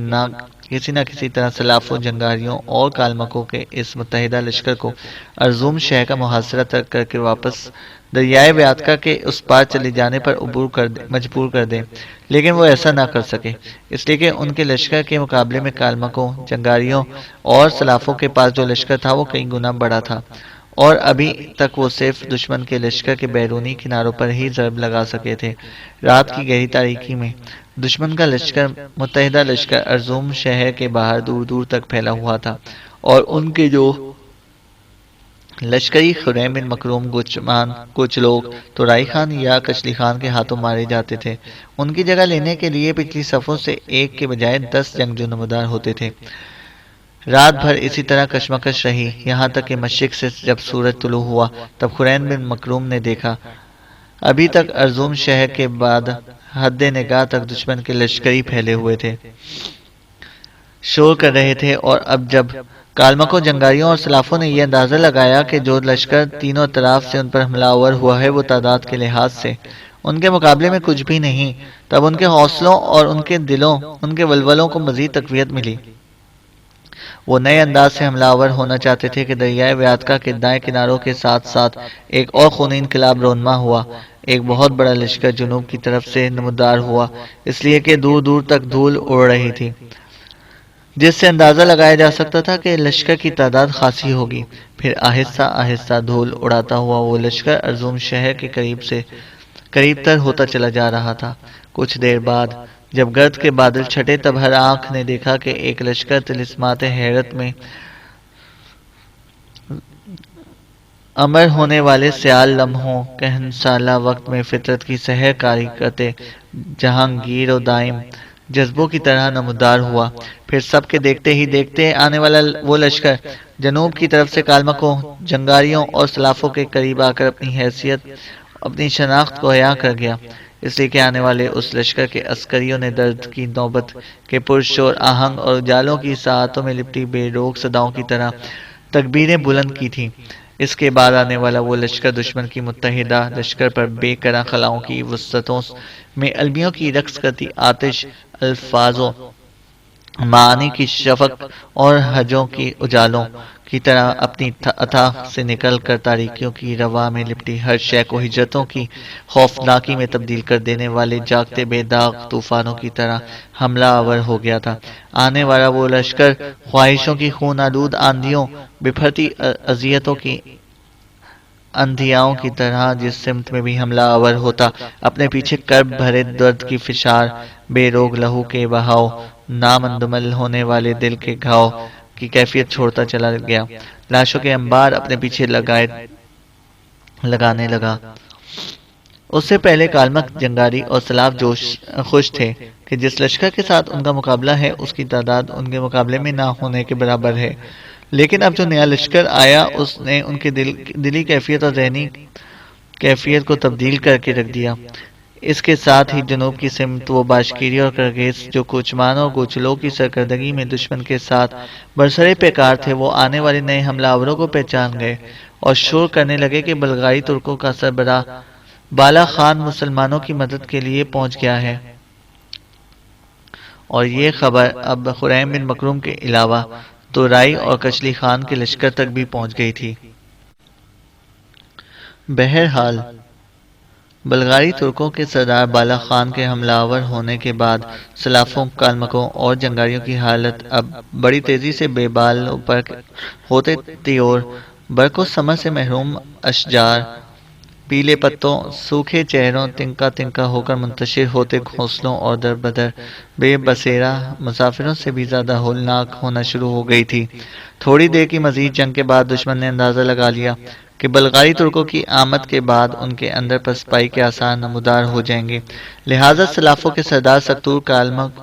[SPEAKER 1] کسی نہ کسی طرح سلافوں، جنگاریوں اور کالمکوں کے اس متحدہ لشکر کو ارزوم شہر کا محاصرہ ترک کر کے واپس دریائے ویاتکا کے اس پار چلے جانے پر مجبور کر دیں، لیکن وہ ایسا نہ کر سکے، اس لیے کہ ان کے لشکر کے مقابلے میں کالمکوں، جنگاریوں اور سلافوں کے پاس جو لشکر تھا وہ کئی گنا بڑا تھا، اور ابھی تک وہ صرف دشمن کے لشکر کے بیرونی کناروں پر ہی ضرب لگا سکے تھے۔ رات کی گہری تاریکی میں دشمن کا متحدہ لشکر ارزوم شہر کے باہر دور دور تک پھیلا ہوا تھا، اور ان کے جو لشکری خریم بن مکروم، کوچمان، کوچلوک، تورائی خان یا کشلی خان کے ہاتھوں مارے جاتے تھے، ان کی جگہ لینے کے لیے پچھلی صفوں سے ایک کے بجائے 10 جنگجو نمودار ہوتے تھے۔ رات بھر اسی طرح کشمکش رہی، یہاں تک کہ مشرق سے جب سورج طلوع ہوا تب خریم بن مکروم نے دیکھا ابھی تک ارزوم شہر کے بعد حد نگاہ تک دشمن کے لشکری پھیلے ہوئے تھے، شور کر رہے تھے، اور اب جب کالمکوں، جنگاریوں اور سلافوں نے یہ اندازہ لگایا کہ جو لشکر تینوں طرف سے ان پر حملہ آور ہوا ہے وہ تعداد کے لحاظ سے ان کے مقابلے میں کچھ بھی نہیں، تب ان کے حوصلوں اور ان کے دلوں، ان کے ولولوں کو مزید تقویت ملی۔ وہ نئے انداز سے حملہ آور ہونا چاہتے تھے کہ دریائے ویاتکا کے دائیں کناروں کے ساتھ ساتھ ایک اور خونی انقلاب رونما ہوا۔ ایک بہت بڑا لشکر جنوب کی طرف سے نمودار ہوا، اس لیے کہ دور دور تک دھول اڑ رہی تھی، جس سے اندازہ لگایا جا سکتا تھا کہ لشکر کی تعداد خاصی ہوگی۔ پھر آہستہ آہستہ دھول اڑاتا ہوا وہ لشکر ارزوم شہر کے قریب تر ہوتا چلا جا رہا تھا۔ کچھ دیر بعد جب گرد کے بادل چھٹے تب ہر آنکھ نے دیکھا کہ ایک لشکر طلسمات حیرت میں امر ہونے والے سیال لمحوں، کہنسالہ وقت میں فطرت کی سحر کاری کرتے جہانگیر و دائم جذبوں کی طرح نمودار ہوا۔ پھر سب کے دیکھتے ہی دیکھتے آنے والا وہ لشکر جنوب کی طرف سے کالمکوں، جنگاریوں اور سلافوں کے قریب آ کر اپنی حیثیت، اپنی شناخت کو عیاں کر گیا، اس لیے کہ آنے والے اس لشکر کے عسکریوں نے درد کی نوبت کے پرشور آہنگ اور جالوں کی ساعتوں میں لپٹی بے روک صداؤں کی طرح تکبیریں بلند کی تھیں۔ اس کے بعد آنے والا وہ لشکر دشمن کی متحدہ لشکر پر بے کرا خلاؤں کی وسطوں میں المیوں کی رقص کرتی آتش الفاظوں معانی کی شفق اور حجوں کی اجالوں کی طرح اپنی اتھا سے نکل کر تاریکیوں کی رواں میں لپٹی ہر شے کو ہجرتوں کی خوفناکی میں تبدیل کر دینے والے جاگتے بے داغ طوفانوں کی طرح حملہ آور ہو گیا تھا۔ آنے والا وہ لشکر خواہشوں کی خون آلود آندھیوں، بپھرتی اذیتوں کی اندھیاؤں کی طرح جس سمت میں بھی حملہ آور ہوتا، اپنے پیچھے کرب بھرے درد کی فشار، بے روگ لہو کے بہاؤ، نامندمل ہونے والے دل کے گھاؤ کی کیفیت چھوڑتا چلا گیا۔ لاشوں کے انبار اپنے پیچھے لگانے لگا۔ اس سے پہلے کالمک جنگاری اور سلاف جوش خوش تھے کہ جس لشکر کے ساتھ ان کا مقابلہ ہے اس کی تعداد ان کے مقابلے میں نہ ہونے کے برابر ہے، لیکن اب جو نیا لشکر آیا اس نے ان کی دلی کیفیت اور ذہنی کیفیت کو تبدیل کر کے رکھ دیا۔ اس کے ساتھ ہی جنوب کی سمت وہ باشکیری اور کرگیز جو کوچمان اور گوچلوں کی سرکردگی میں دشمن کے ساتھ برسرے پیکار تھے، وہ آنے والے نئے حملہ آوروں کو پہچان گئے اور شور کرنے لگے کہ بلغاری ترکوں کا سربراہ بالا خان مسلمانوں کی مدد کے لیے پہنچ گیا ہے۔ اور یہ خبر اب خریم بن مکروم کے علاوہ تورائی اور کچلی خان کے لشکر تک بھی پہنچ گئی تھی۔ بہرحال بلغاری ترکوں کے سردار بالا خان کے حملہ آور ہونے کے بعد سلافوں، کالمکوں اور جنگاریوں کی حالت اب بڑی تیزی سے بے بال پر ہوتے تھی اور برق و ثمر سے محروم اشجار پیلے پتوں، سوکھے چہروں، تنکا تنکا ہو کر منتشر ہوتے گھونسلوں اور در بدر بے بسیرا مسافروں سے بھی زیادہ ہولناک ہونا شروع ہو گئی تھی۔ تھوڑی دیر کی مزید جنگ کے بعد دشمن نے اندازہ لگا لیا کہ بلغاری ترکوں کی آمد کے بعد ان کے اندر پسپائی کے آثار نمودار ہو جائیں گے، لہذا سلافوں کے سردار سکتور،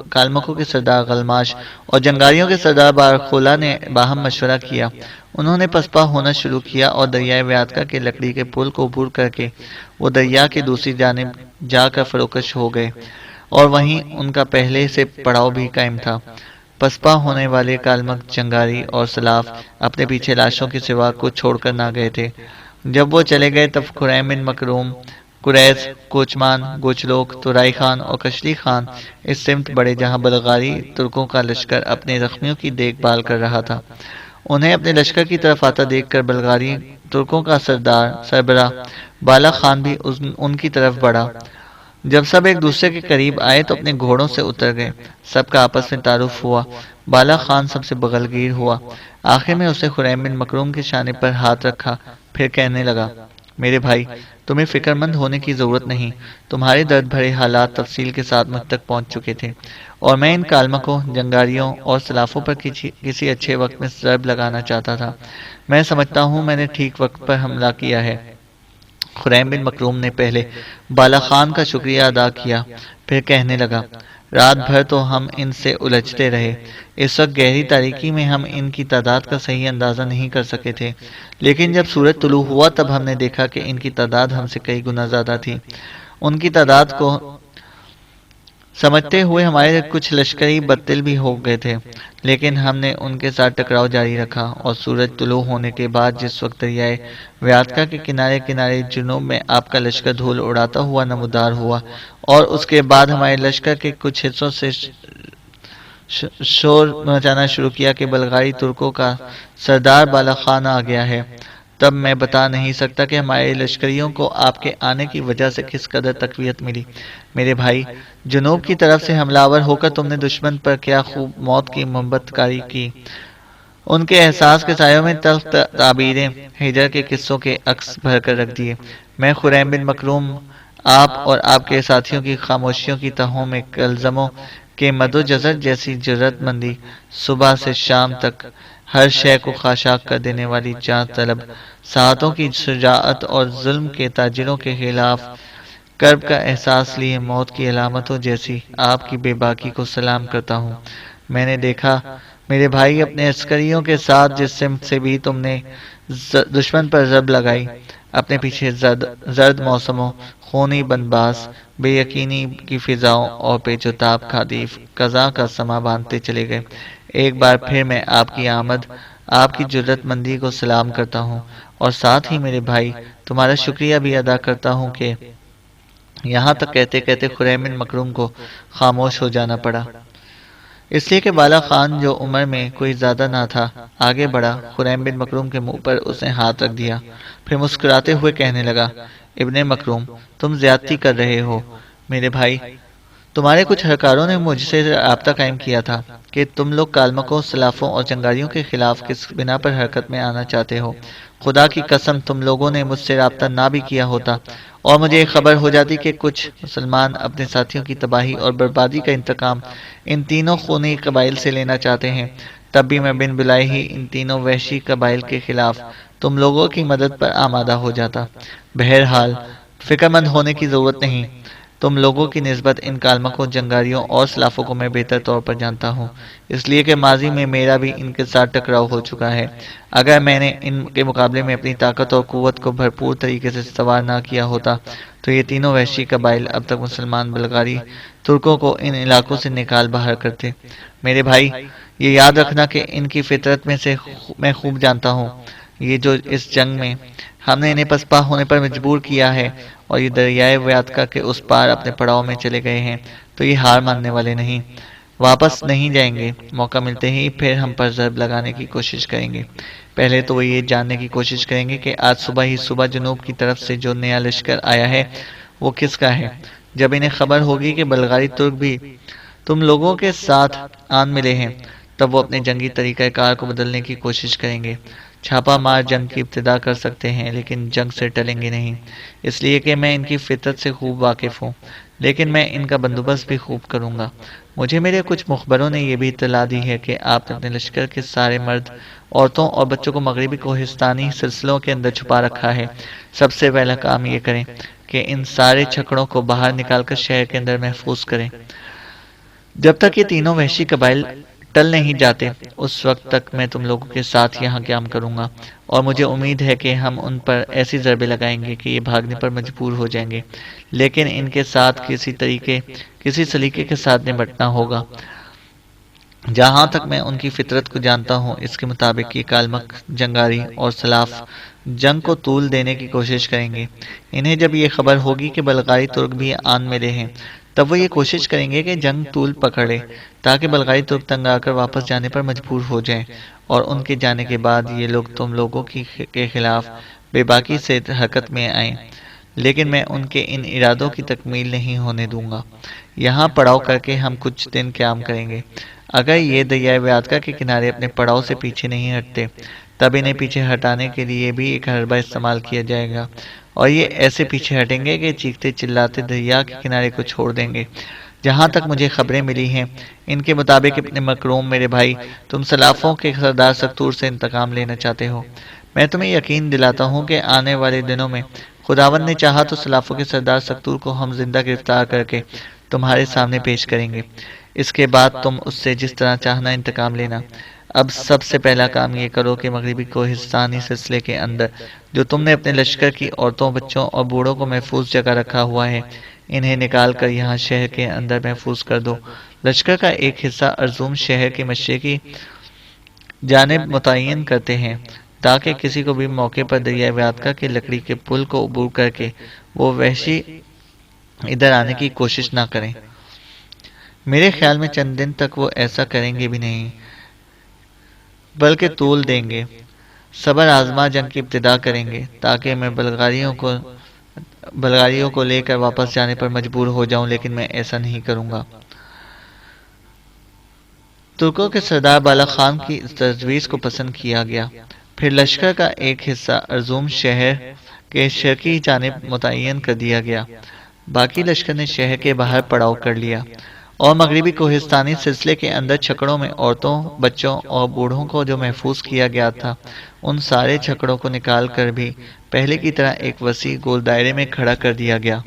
[SPEAKER 1] کالمکوں کے سردار غلماش اور جنگاریوں کے سردار بارخولا نے باہم مشورہ کیا۔ انہوں نے پسپا ہونا شروع کیا اور دریائے ویاتکا کے لکڑی کے پل کو عبور کر کے وہ دریا کی دوسری جانب جا کر فروکش ہو گئے اور وہیں ان کا پہلے سے پڑاؤ بھی قائم تھا۔ پسپا ہونے والے کالمک، جنگاری اور سلاف اپنے پیچھے لاشوں کے سوا کچھ چھوڑ کر نہ گئے تھے۔ جب وہ چلے گئے تب خریم بن مکروم، قریظ، کوچمان، گوچلوک، تورائی خان اور کشلی خان اس سمت بڑھے جہاں بلغاری ترکوں کا لشکر اپنے زخمیوں کی دیکھ بھال کر رہا تھا۔ انہیں اپنے لشکر کی طرف آتا دیکھ کر بلغاری ترکوں کا سربراہ بالا خان بھی ان کی طرف بڑھا۔ جب سب ایک دوسرے کے قریب آئے تو اپنے گھوڑوں سے اتر گئے، سب کا آپس میں تعارف ہوا۔ بالا خان سب سے بغل گیر ہوا، آخر میں اسے خریم بن مکروم کے شانے پر ہاتھ رکھا، پھر کہنے لگا، میرے بھائی، تمہیں فکر مند ہونے کی ضرورت نہیں، تمہارے درد بھرے حالات تفصیل کے ساتھ مجھ تک پہنچ چکے تھے اور میں ان کالمکوں، جنگاریوں اور سلافوں پر کسی اچھے وقت میں ضرب لگانا چاہتا تھا۔ میں سمجھتا ہوں میں نے ٹھیک وقت پر حملہ کیا ہے۔ خریم بن مکروم نے پہلے بالا خان کا شکریہ ادا کیا، پھر کہنے لگا، رات بھر تو ہم ان سے الجھتے رہے، اس وقت گہری تاریکی میں ہم ان کی تعداد کا صحیح اندازہ نہیں کر سکے تھے، لیکن جب سورج طلوع ہوا تب ہم نے دیکھا کہ ان کی تعداد ہم سے کئی گنا زیادہ تھی۔ ان کی تعداد کو سمجھتے ہوئے ہمارے کچھ لشکری بددل بھی ہو گئے تھے، لیکن ہم نے ان کے ساتھ ٹکراؤ جاری رکھا اور سورج طلوع ہونے کے بعد جس وقت دریائے ویاتکا کے کنارے کنارے جنوب میں آپ کا لشکر دھول اڑاتا ہوا نمودار ہوا اور اس کے بعد ہمارے لشکر کے کچھ حصوں سے شور مچانا شروع کیا کہ بلغاری ترکوں کا سردار بالا خان آ گیا ہے، تب میں بتا نہیں سکتا کہ ہمارے لشکریوں کو آپ کے آنے کی وجہ سے کس قدر تقویت ملی۔ میرے بھائی، جنوب کی طرف سے حملہ آور ہو کر تم نے دشمن پر کیا خوب موت کی محبت کاری کی۔ ان کے احساس کے سایوں میں تلخ تعبیریں، ہجر کے قصوں کے عکس بھر کر رکھ دیے۔ میں خریم بن مکروم آپ اور آپ کے ساتھیوں کی خاموشیوں کی تہوں میں کلزموں کے مد و جزر جیسی جرات مندی، صبح سے شام تک ہر شے کو خاشاک کر دینے والی جان طلب ساعتوں کی شجاعت اور ظلم کے تاجروں کے خلاف کرب کا احساس لیے موت کی علامتوں جیسی آپ کی بے باکی کو سلام کرتا ہوں۔ میں نے دیکھا میرے بھائی، اپنے عسکریوں کے ساتھ جس سمت سے بھی تم نے دشمن پر ضرب لگائی، اپنے پیچھے زرد موسموں، خونی بندباس، بے یقینی کی فضاؤں اور پیچ و تاب خادیف قضا کا سما باندھتے چلے گئے۔ ایک بار پھر میں آپ کی آمد، آپ کی جرات مندی کو سلام کرتا ہوں اور ساتھ ہی میرے بھائی تمہارا شکریہ بھی ادا کرتا ہوں کہ یہاں تک کہتے کہتے خریم بن مکروم کو خاموش ہو جانا پڑا۔ اس لیے کہ بالا خان جو عمر میں کوئی زیادہ نہ تھا آگے بڑھا، خریم بن مکروم کے منہ پر اس نے ہاتھ رکھ دیا، پھر مسکراتے ہوئے کہنے لگا، ابن مکروم، تم زیادتی کر رہے ہو میرے بھائی۔ تمہارے کچھ ہرکاروں نے مجھ سے رابطہ قائم کیا تھا کہ تم لوگ کالمکوں، سلافوں اور چنگاریوں کے خلاف کس بنا پر حرکت میں آنا چاہتے ہو۔ خدا کی قسم تم لوگوں نے مجھ سے رابطہ نہ بھی کیا ہوتا اور مجھے ایک خبر ہو جاتی کہ کچھ مسلمان اپنے ساتھیوں کی تباہی اور بربادی کا انتقام ان تینوں خونی قبائل سے لینا چاہتے ہیں، تب بھی میں بن بلائے ہی ان تینوں وحشی قبائل کے خلاف تم لوگوں کی مدد پر آمادہ ہو جاتا۔ بہرحال فکر مند ہونے کی ضرورت نہیں، تم لوگوں کی نسبت ان کالمکوں، جنگاریوں اور سلافوں کو میں بہتر طور پر جانتا ہوں، اس لیے کہ ماضی میں میرا بھی ان کے ساتھ ٹکراؤ ہو چکا ہے۔ اگر میں نے ان کے مقابلے میں اپنی طاقت اور قوت کو بھرپور طریقے سے استوار نہ کیا ہوتا تو یہ تینوں وحشی قبائل اب تک مسلمان بلغاری ترکوں کو ان علاقوں سے نکال باہر کرتے۔ میرے بھائی، یہ یاد رکھنا کہ ان کی فطرت میں سے میں خوب جانتا ہوں، یہ جو اس جنگ میں ہم نے انہیں پسپا ہونے پر مجبور کیا ہے اور یہ دریائے ویاتکا کے اس پار اپنے پڑاؤ میں چلے گئے ہیں، تو یہ ہار ماننے والے نہیں، واپس نہیں جائیں گے۔ موقع ملتے ہی پھر ہم پر ضرب لگانے کی کوشش کریں گے۔ پہلے تو وہ یہ جاننے کی کوشش کریں گے کہ آج صبح ہی صبح جنوب کی طرف سے جو نیا لشکر آیا ہے وہ کس کا ہے۔ جب انہیں خبر ہوگی کہ بلغاری ترک بھی تم لوگوں کے ساتھ آن ملے ہیں، تب وہ اپنے جنگی طریقہ کار کو بدلنے کی کوشش کریں گے۔ چھاپا مار جنگ کی ابتدا کر سکتے ہیں لیکن جنگ سے ٹلیں گے نہیں، اس لیے کہ میں ان کی فطرت سے خوب واقف ہوں، لیکن میں ان کا بندوبست بھی خوب کروں گا۔ مجھے میرے کچھ مخبروں نے یہ بھی اطلاع دی ہے کہ آپ نے اپنے لشکر کے سارے مرد، عورتوں اور بچوں کو مغربی کوہستانی سلسلوں کے اندر چھپا رکھا ہے۔ سب سے پہلا کام یہ کریں کہ ان سارے چھکڑوں کو باہر نکال کر شہر کے اندر محفوظ کریں۔ جب تک یہ تینوں وحشی قبائل ٹل نہیں جاتے اس وقت تک میں تم لوگوں کے ساتھ یہاں قیام کروں گا، اور مجھے امید ہے کہ ہم ان پر ایسی ضربیں لگائیں گے کہ یہ بھاگنے پر مجبور ہو جائیں گے، لیکن ان کے ساتھ کسی سلیقے کے ساتھ نمٹنا ہوگا۔ جہاں تک میں ان کی فطرت کو جانتا ہوں، اس کے مطابق یہ کالمک، جنگاری اور سلاف جنگ کو طول دینے کی کوشش کریں گے۔ انہیں جب یہ خبر ہوگی کہ بلغاری ترک بھی آن ملے ہیں، تب وہ یہ کوشش کریں گے کہ جنگ طول پکڑے تاکہ بلغاری ترک تنگ آ کر واپس جانے پر مجبور ہو جائیں، اور ان کے جانے کے بعد یہ لوگ تم لوگوں کے خلاف بے باکی سے حرکت میں آئیں، لیکن میں ان کے ان ارادوں کی تکمیل نہیں ہونے دوں گا۔ یہاں پڑاؤ کر کے ہم کچھ دن قیام کریں گے۔ اگر یہ دریائے ویاتکا کے کنارے اپنے پڑاؤ سے پیچھے نہیں ہٹتے، تب انہیں پیچھے ہٹانے کے لیے بھی ایک حربہ استعمال کیا جائے گا، اور یہ ایسے پیچھے ہٹیں گے کہ چیختے چلاتے دریا کے کنارے کو چھوڑ دیں گے۔ جہاں تک مجھے خبریں ملی ہیں، ان کے مطابق ابن مکروم میرے بھائی، تم سلافوں کے سردار سکتور سے انتقام لینا چاہتے ہو۔ میں تمہیں یقین دلاتا ہوں کہ آنے والے دنوں میں خداوند نے چاہا تو سلافوں کے سردار سکتور کو ہم زندہ گرفتار کر کے تمہارے سامنے پیش کریں گے۔ اس کے بعد تم اس سے جس طرح چاہنا انتقام لینا۔ اب سب سے پہلا کام یہ کرو کہ مغربی کوہستانی سلسلے کے اندر جو تم نے اپنے لشکر کی عورتوں، بچوں اور بوڑھوں کو محفوظ جگہ رکھا ہوا ہے، انہیں نکال کر یہاں شہر کے اندر محفوظ کر دو۔ لشکر کا ایک حصہ ارزوم شہر کے مشرقی جانب متعین کرتے ہیں تاکہ کسی کو بھی موقع پر دریائے ویاتکا کے لکڑی کے پل کو عبور کر کے وہ وحشی ادھر آنے کی کوشش نہ کریں۔ میرے خیال میں چند دن تک وہ ایسا کریں گے بھی نہیں، بلکہ طول دیں گے، صبر آزما جنگ کی ابتدا کریں گے تاکہ میں بلغاریوں کو لے کر واپس جانے پر مجبور ہو جاؤں، لیکن میں ایسا نہیں کروں گا۔ ترکوں کے سردار بالا خان کی اس تجویز کو پسند کیا گیا۔ پھر لشکر کا ایک حصہ ارزوم شہر کے شرقی جانب متعین کر دیا گیا، باقی لشکر نے شہر کے باہر پڑاؤ کر لیا، اور مغربی کوہستانی سلسلے کے اندر چھکڑوں میں عورتوں، بچوں اور بوڑھوں کو جو محفوظ کیا گیا تھا، ان سارے چھکڑوں کو نکال کر بھی پہلے کی طرح ایک وسیع گول دائرے میں کھڑا کر دیا گیا۔